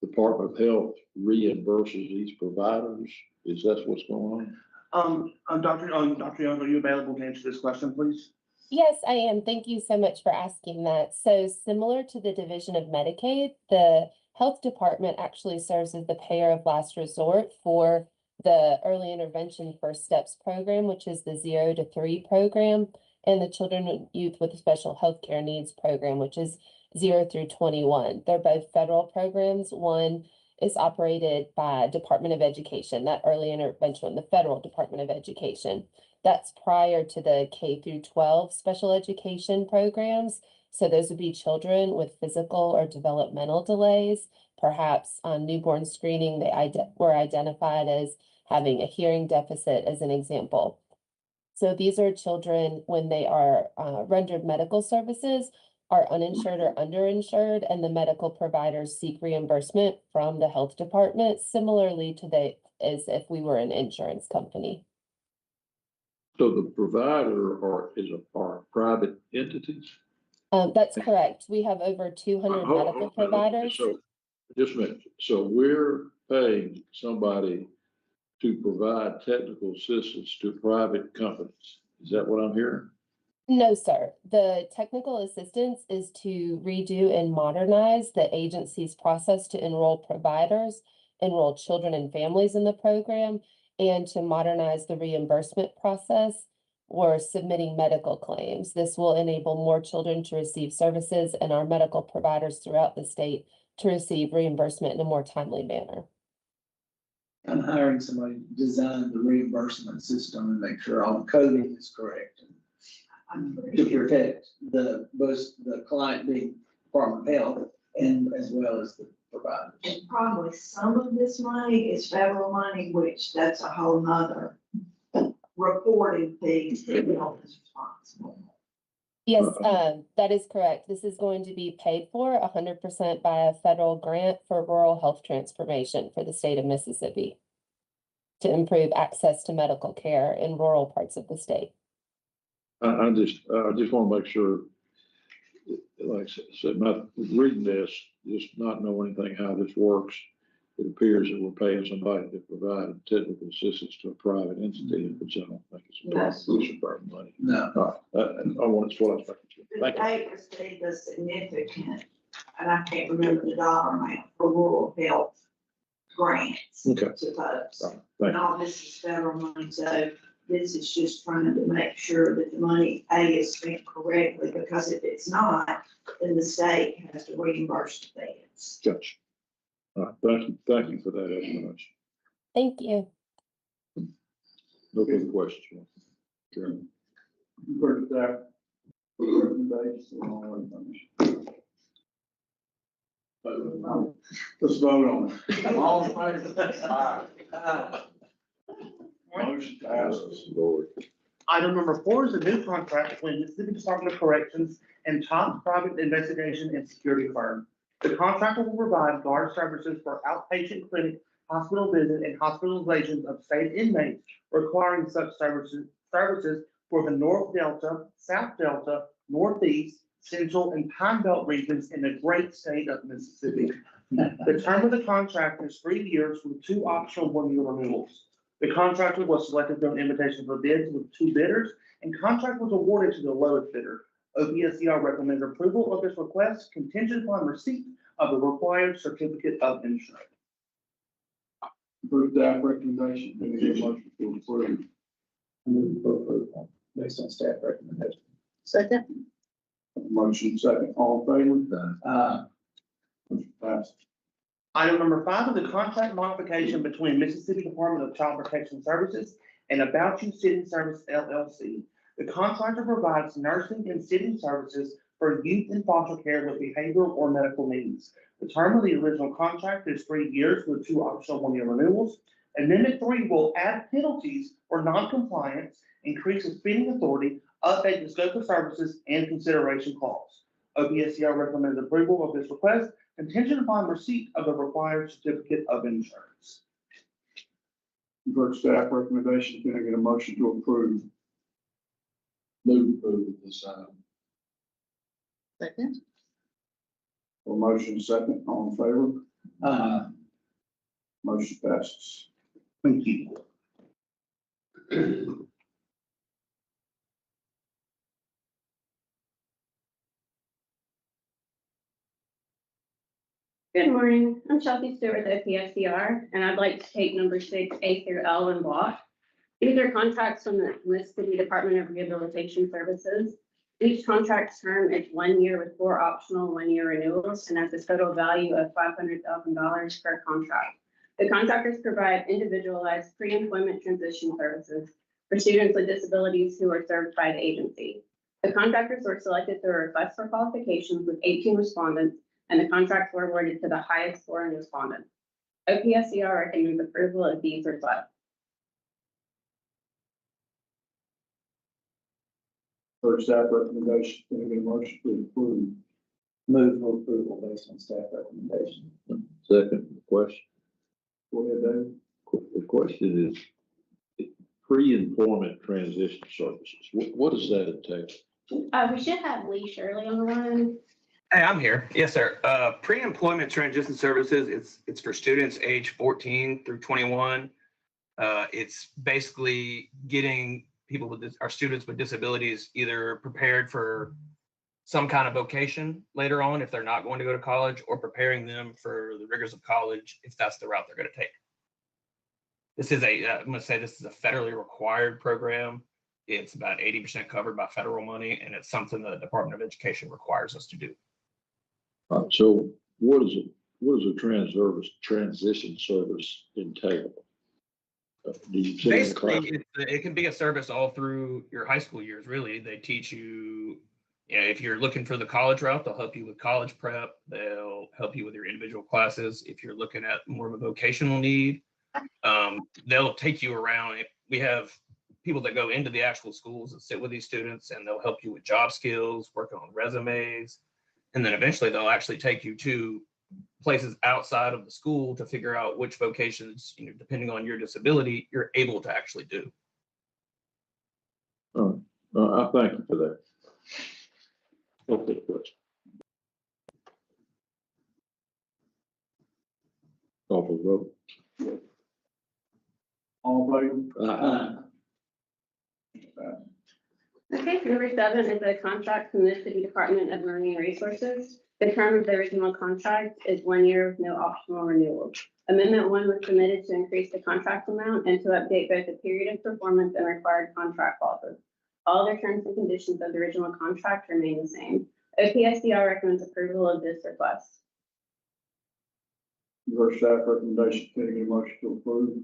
Department of Health reimburses these providers. Is that what's going on? Dr. Young, are you available to answer this question, please? Yes, I am. Thank you so much for asking that. So similar to the Division of Medicaid, the Health Department actually serves as the payer of last resort for the Early Intervention First Steps program, which is the 0 to 3 program, and the Children and Youth with Special Healthcare Needs program, which is 0 through 21. They're both federal programs. One is operated by Department of Education, that early intervention, the federal Department of Education. That's prior to the K through 12 special education programs. So those would be children with physical or developmental delays. Perhaps on newborn screening, they were identified as having a hearing deficit, as an example. So these are children when they are rendered medical services, are uninsured or underinsured, and the medical providers seek reimbursement from the health department, similarly to as if we were an insurance company. So the provider are private entities? That's correct. We have over 200 medical providers. So, just a minute. So we're paying somebody to provide technical assistance to private companies. Is that what I'm hearing? No, sir. The technical assistance is to redo and modernize the agency's process to enroll providers, enroll children and families in the program, and to modernize the reimbursement process or submitting medical claims. This will enable more children to receive services and our medical providers throughout the state to receive reimbursement in a more timely manner. I'm hiring somebody to design the reimbursement system and make sure all the coding is correct. To protect both the client being Department of Health and as well as the providers. And probably some of this money is federal money, which that's a whole nother reporting piece that health is responsible. Yes, that is correct. This is going to be paid for 100% by a federal grant for rural health transformation for the state of Mississippi to improve access to medical care in rural parts of the state. I just want to make sure, like I said, not reading this, just not knowing anything how this works. It appears that we're paying somebody to provide technical assistance to a private entity, which I don't think it's private money. No. All right. I want to, what I was making sure. They received a significant, and I can't remember the dollar amount for rural health grants. Okay. Suppose. All right. And all this is federal money, so this is just trying to make sure that the money, is spent correctly, because if it's not, then the state has to reimburse the feds. Gotcha. All right. Thank you for that explanation. Thank you. No further questions. Karen. You've heard that recommendation and all that. Let's vote on it. All in favor? Aye. Motion passes. Lord. Item number 4 is a new contract between the Mississippi Department of Corrections and top private investigation and security firm. The contractor will provide guard services for outpatient clinic, hospital visit, and hospitalizations of state inmates requiring such services for the North Delta, South Delta, Northeast, Central, and Pine Belt regions in the great state of Mississippi. The term of the contract is 3 years with 2 optional 1-year renewals. The contractor was selected through an invitation for bids with 2 bidders, and contract was awarded to the lowest bidder. OPSCR recommends approval of this request contingent upon receipt of the required certificate of insurance. Approve that recommendation. Can I get a motion to approve? Move for approval based on staff recommendation. Second. Motion second. All in favor? Motion passes. Item number 5 is a contract modification between Mississippi Department of Child Protection Services and About You Sitting Service LLC. The contractor provides nursing and sitting services for youth in foster care with behavioral or medical needs. The term of the original contract is 3 years with 2 optional 1-year renewals. Amendment 3 will add penalties for non-compliance, increase the spending authority, update the scope of services, and consideration clause. OPSCR recommends approval of this request contingent upon receipt of the required certificate of insurance. You've heard staff recommendation. Can I get a motion to approve? Move approval of this item. Second. A motion second. All in favor? Motion passes. Thank you. Good morning. I'm Chelsea Stewart with OPSCR, and I'd like to take number 6, A through L in block. These are contracts from the Mississippi Department of Rehabilitation Services. Each contract term is 1 year with 4 optional 1-year renewals and has a total value of $500,000 per contract. The contractors provide individualized pre-employment transition services for students with disabilities who are served by the agency. The contractors were selected through a request for qualifications with 18 respondents, and the contracts were awarded to the highest scoring respondent. OPSCR recommends approval of these requests. For staff recommendation, can I get a motion to approve? Move for approval based on staff recommendation. Second question. Go ahead, David. The question is pre-employment transition services. What does that entail? We should have Lee Shirley on the line. Hey, I'm here. Yes, sir. Pre-employment transition services, it's for students age 14 through 21. It's basically getting people with our students with disabilities either prepared for some kind of vocation later on if they're not going to go to college, or preparing them for the rigors of college if that's the route they're going to take. This is I'm going to say this is a federally required program. It's about 80% covered by federal money, and it's something that the Department of Education requires us to do. So what does a transition service entail? Do you Basically, it can be a service all through your high school years, really. They teach you, if you're looking for the college route, they'll help you with college prep. They'll help you with your individual classes. If you're looking at more of a vocational need, they'll take you around. We have people that go into the actual schools and sit with these students, and they'll help you with job skills, working on resumes. And then eventually they'll actually take you to places outside of the school to figure out which vocations, depending on your disability, you're able to actually do. I thank you for that. Okay, question. Call for the vote. All in favor? Okay, number 7 is a contract from the Mississippi Department of Marine Resources. The term of the original contract is 1 year with no optional renewals. Amendment 1 was submitted to increase the contract amount and to update both the period of performance and required contract clauses. All other terms and conditions of the original contract remain the same. OPSCR recommends approval of this request. Your staff recommendation, can I get a motion to approve?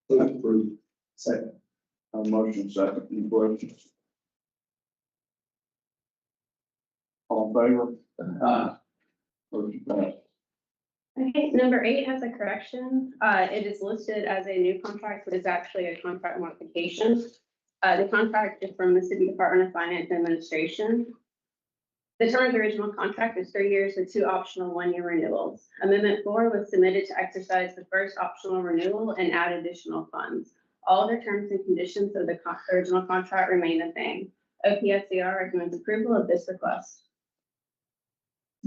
Approve. Second. A motion second, any questions? All in favor? Motion passed. Okay, number 8 has a correction. It is listed as a new contract, but it's actually a contract modification. The contract is from the Mississippi Department of Finance and Administration. The term of the original contract is 3 years with 2 optional 1-year renewals. Amendment 4 was submitted to exercise the first optional renewal and add additional funds. All other terms and conditions of the original contract remain the same. OPSCR recommends approval of this request.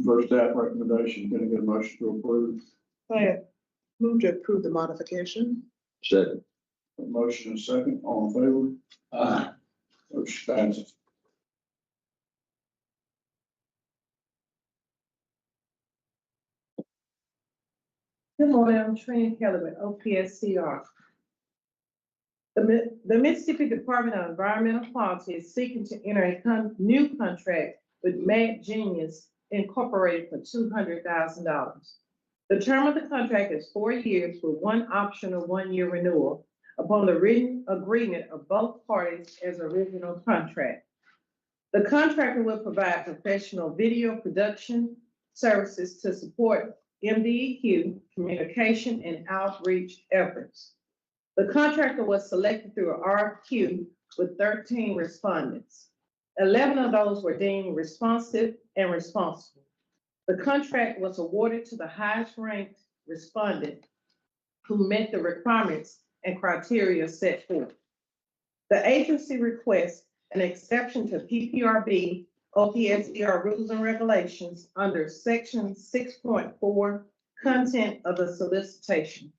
For staff recommendation, can I get a motion to approve? Move to approve the modification. Second. A motion and second, all in favor? Motion passes. Good morning, I'm Trina Kelly with OPSCR. The Mississippi Department of Environmental Quality is seeking to enter a new contract with Mad Genius Incorporated for $200,000. The term of the contract is 4 years with 1 optional 1-year renewal upon the written agreement of both parties as original contract. The contractor will provide professional video production services to support MDEQ communication and outreach efforts. The contractor was selected through an RFQ with 13 respondents. 11 of those were deemed responsive and responsible. The contract was awarded to the highest ranked respondent who met the requirements and criteria set forth. The agency requests an exception to PPRB OPSCR rules and regulations under section 6.4 content of the solicitation.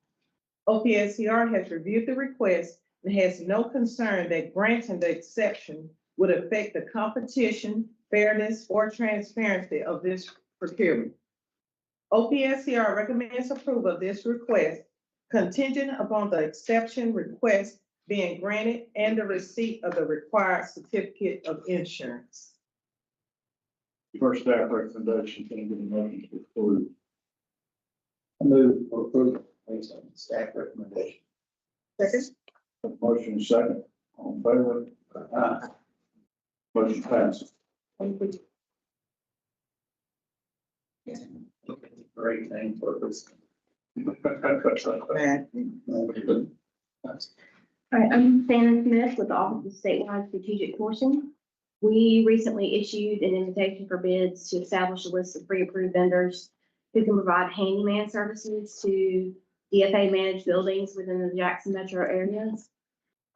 OPSCR has reviewed the request and has no concern that granting the exception would affect the competition, fairness, or transparency of this procurement. OPSCR recommends approval of this request contingent upon the exception request being granted and the receipt of the required certificate of insurance. First staff recommendation, can I get a motion to approve? I move for approval based on staff recommendation. Second. Motion second, all in favor? Motion passes. Great name for this. All right, I'm Shannon Smith with the Office of Statewide Strategic Sourcing. We recently issued an invitation for bids to establish a list of pre-approved vendors who can provide handyman services to DFA managed buildings within the Jackson metro areas.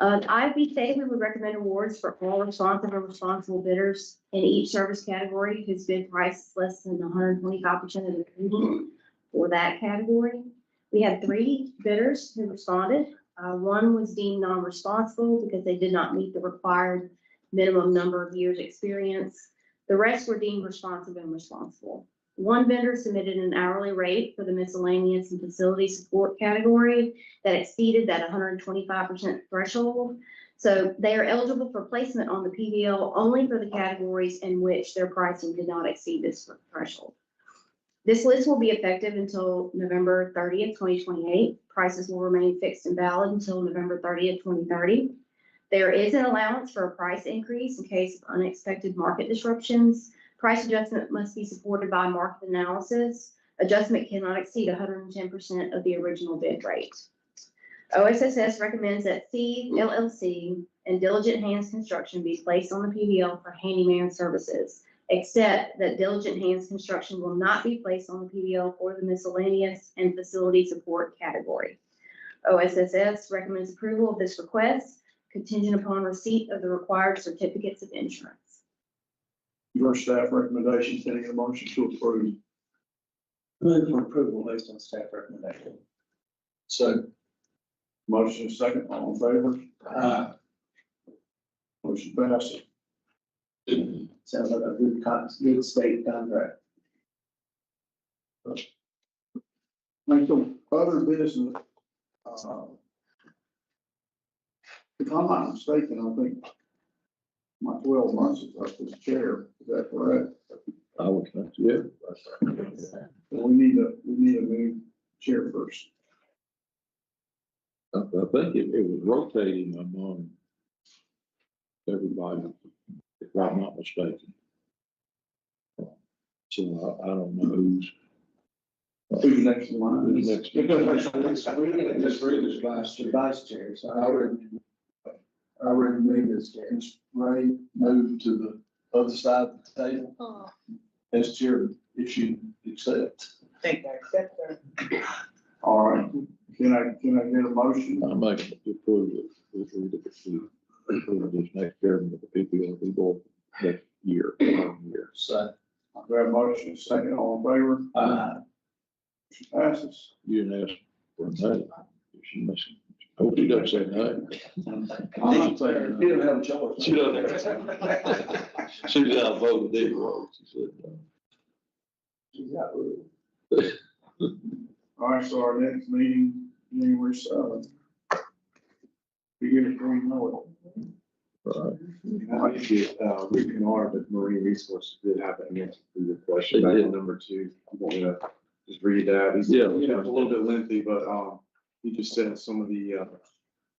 IFB stated we would recommend awards for all responsive or responsible bidders in each service category whose bid price is less than 125% of the bidding for that category. We had 3 bidders who responded. One was deemed non-responsible because they did not meet the required minimum number of years experience. The rest were deemed responsive and responsible. One vendor submitted an hourly rate for the miscellaneous and facility support category that exceeded that 125% threshold. So they are eligible for placement on the PVL only for the categories in which their pricing did not exceed this threshold. This list will be effective until November 30th, 2028. Prices will remain fixed and valid until November 30th, 2030. There is an allowance for a price increase in case of unexpected market disruptions. Price adjustment must be supported by market analysis. Adjustment cannot exceed 110% of the original bid rate. OSSS recommends that C LLC and Diligent Hands Construction be placed on the PVL for handyman services, except that Diligent Hands Construction will not be placed on the PVL for the miscellaneous and facility support category. OSSS recommends approval of this request contingent upon receipt of the required certificates of insurance. Your staff recommendation, can I get a motion to approve? Move for approval based on staff recommendation. Second. Motion second, all in favor? Motion passes. Sounds like a good state contract. Like some other business, if I'm not mistaken, I think my 12 months is up as chair, is that correct? I would think, yeah. We need a new chair first. I think it was rotating among everybody, if I'm not mistaken. So I don't know who's. Who's next in line? Who's next? Vice chair, so I recommend this, Ms. Ray move to the other side of the table. As chair, if you accept. Think I accept that. All right, can I get a motion? I make it to approve it. Approve this next chairman of the PPRB board next year. Second. I've got a motion, second, all in favor? Motion passes. You didn't ask for a name. She must, hope he doesn't say no. I'm not saying. He didn't have a choice. She doesn't. She's out voted anyway. She said no. She's got rule. All right, so our next meeting, January 7th. Be here before we know it. Right. I might get, Rick and R, but Marine Resources did have an answer for your question. They Back did. in number 2, you want me to just read that? He's, Yeah. you know, it's a little bit lengthy, but, he just said some of the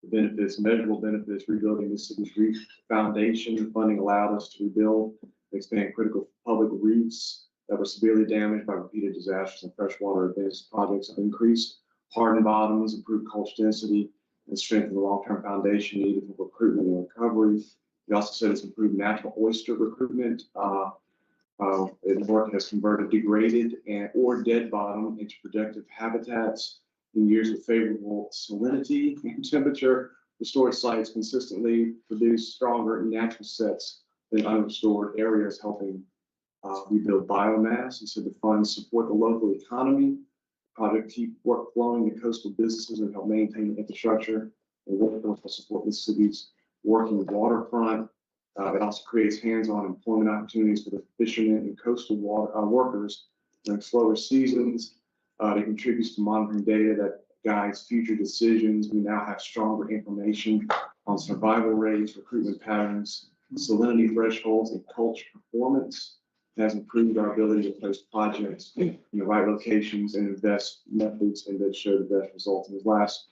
benefits, measurable benefits, rebuilding the city's foundation. The funding allowed us to rebuild, expand critical public routes that were severely damaged by repeated disasters and freshwater events. Projects have increased hardened bottoms, improved coastal density, and strengthened the long-term foundation needed for recruitment and recovery. He also said it's improved natural oyster recruitment. The work has converted degraded or dead bottom into productive habitats. In years with favorable salinity and temperature, restored sites consistently produce stronger natural sets than unrestored areas, helping rebuild biomass. He said the funds support the local economy. Project keep work flowing to coastal businesses and help maintain the infrastructure and workforce to support the city's working waterfront. It also creates hands-on employment opportunities for the fishermen and coastal water workers and slower seasons. It contributes to monitoring data that guides future decisions. We now have stronger information on survival rates, recruitment patterns, salinity thresholds, and culture performance. It has improved our ability to place projects in the right locations and invest methods and that show the best results. And his last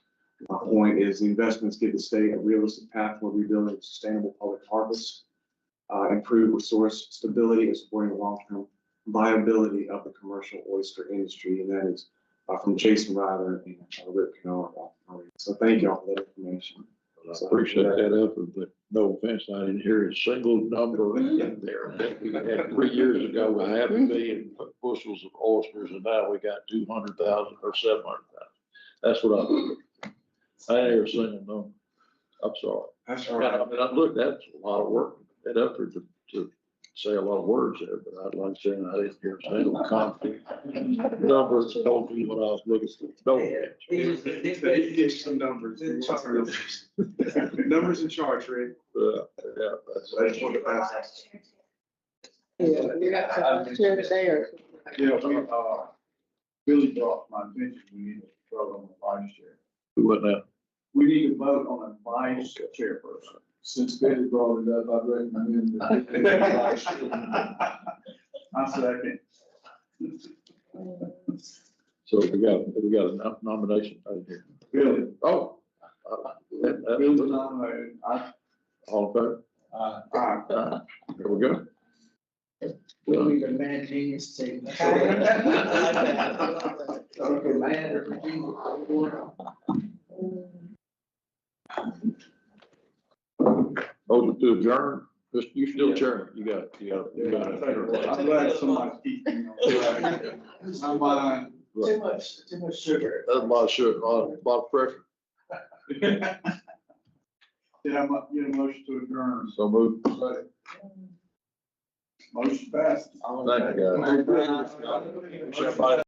point is the investments give the state a realistic path for rebuilding sustainable public harvests, improve resource stability, and supporting the long-term viability of the commercial oyster industry. And that is from Jason Ryder and Rick Kennard. So thank you all for that information. I appreciate that effort, but no offense, I didn't hear a single number in there. We had 3 years ago with 500,000 bushels of oysters, and now we got 200,000 or 700,000. That's what I didn't hear a single number. I'm sorry. That's all right. I mean, look, that's a lot of work, that effort to say a lot of words there, but I'd like to say I didn't hear a single concrete numbers told me what I was looking for. No. You get some numbers. Numbers and charts, Rick. Yeah. I just wanted to pass. Yeah, you got to share today or? Yeah, Billy brought my attention, we need to vote on the vice chair. What now? We need to vote on a vice chairperson. Since Billy brought it up, I'd recommend that. I second. So we got a nomination right here. Billy. Oh. Billy's nominated. All in favor? Aye. There we go. We'll be the man genius team. Motion to adjourn. You still chairman. You got it. I'm glad somebody's keeping me. I'm lying. Too much sugar. That's a lot of sugar, a lot of pressure. Yeah, I'm get a motion to adjourn. So move. Motion passed. Thank you, guys. Everybody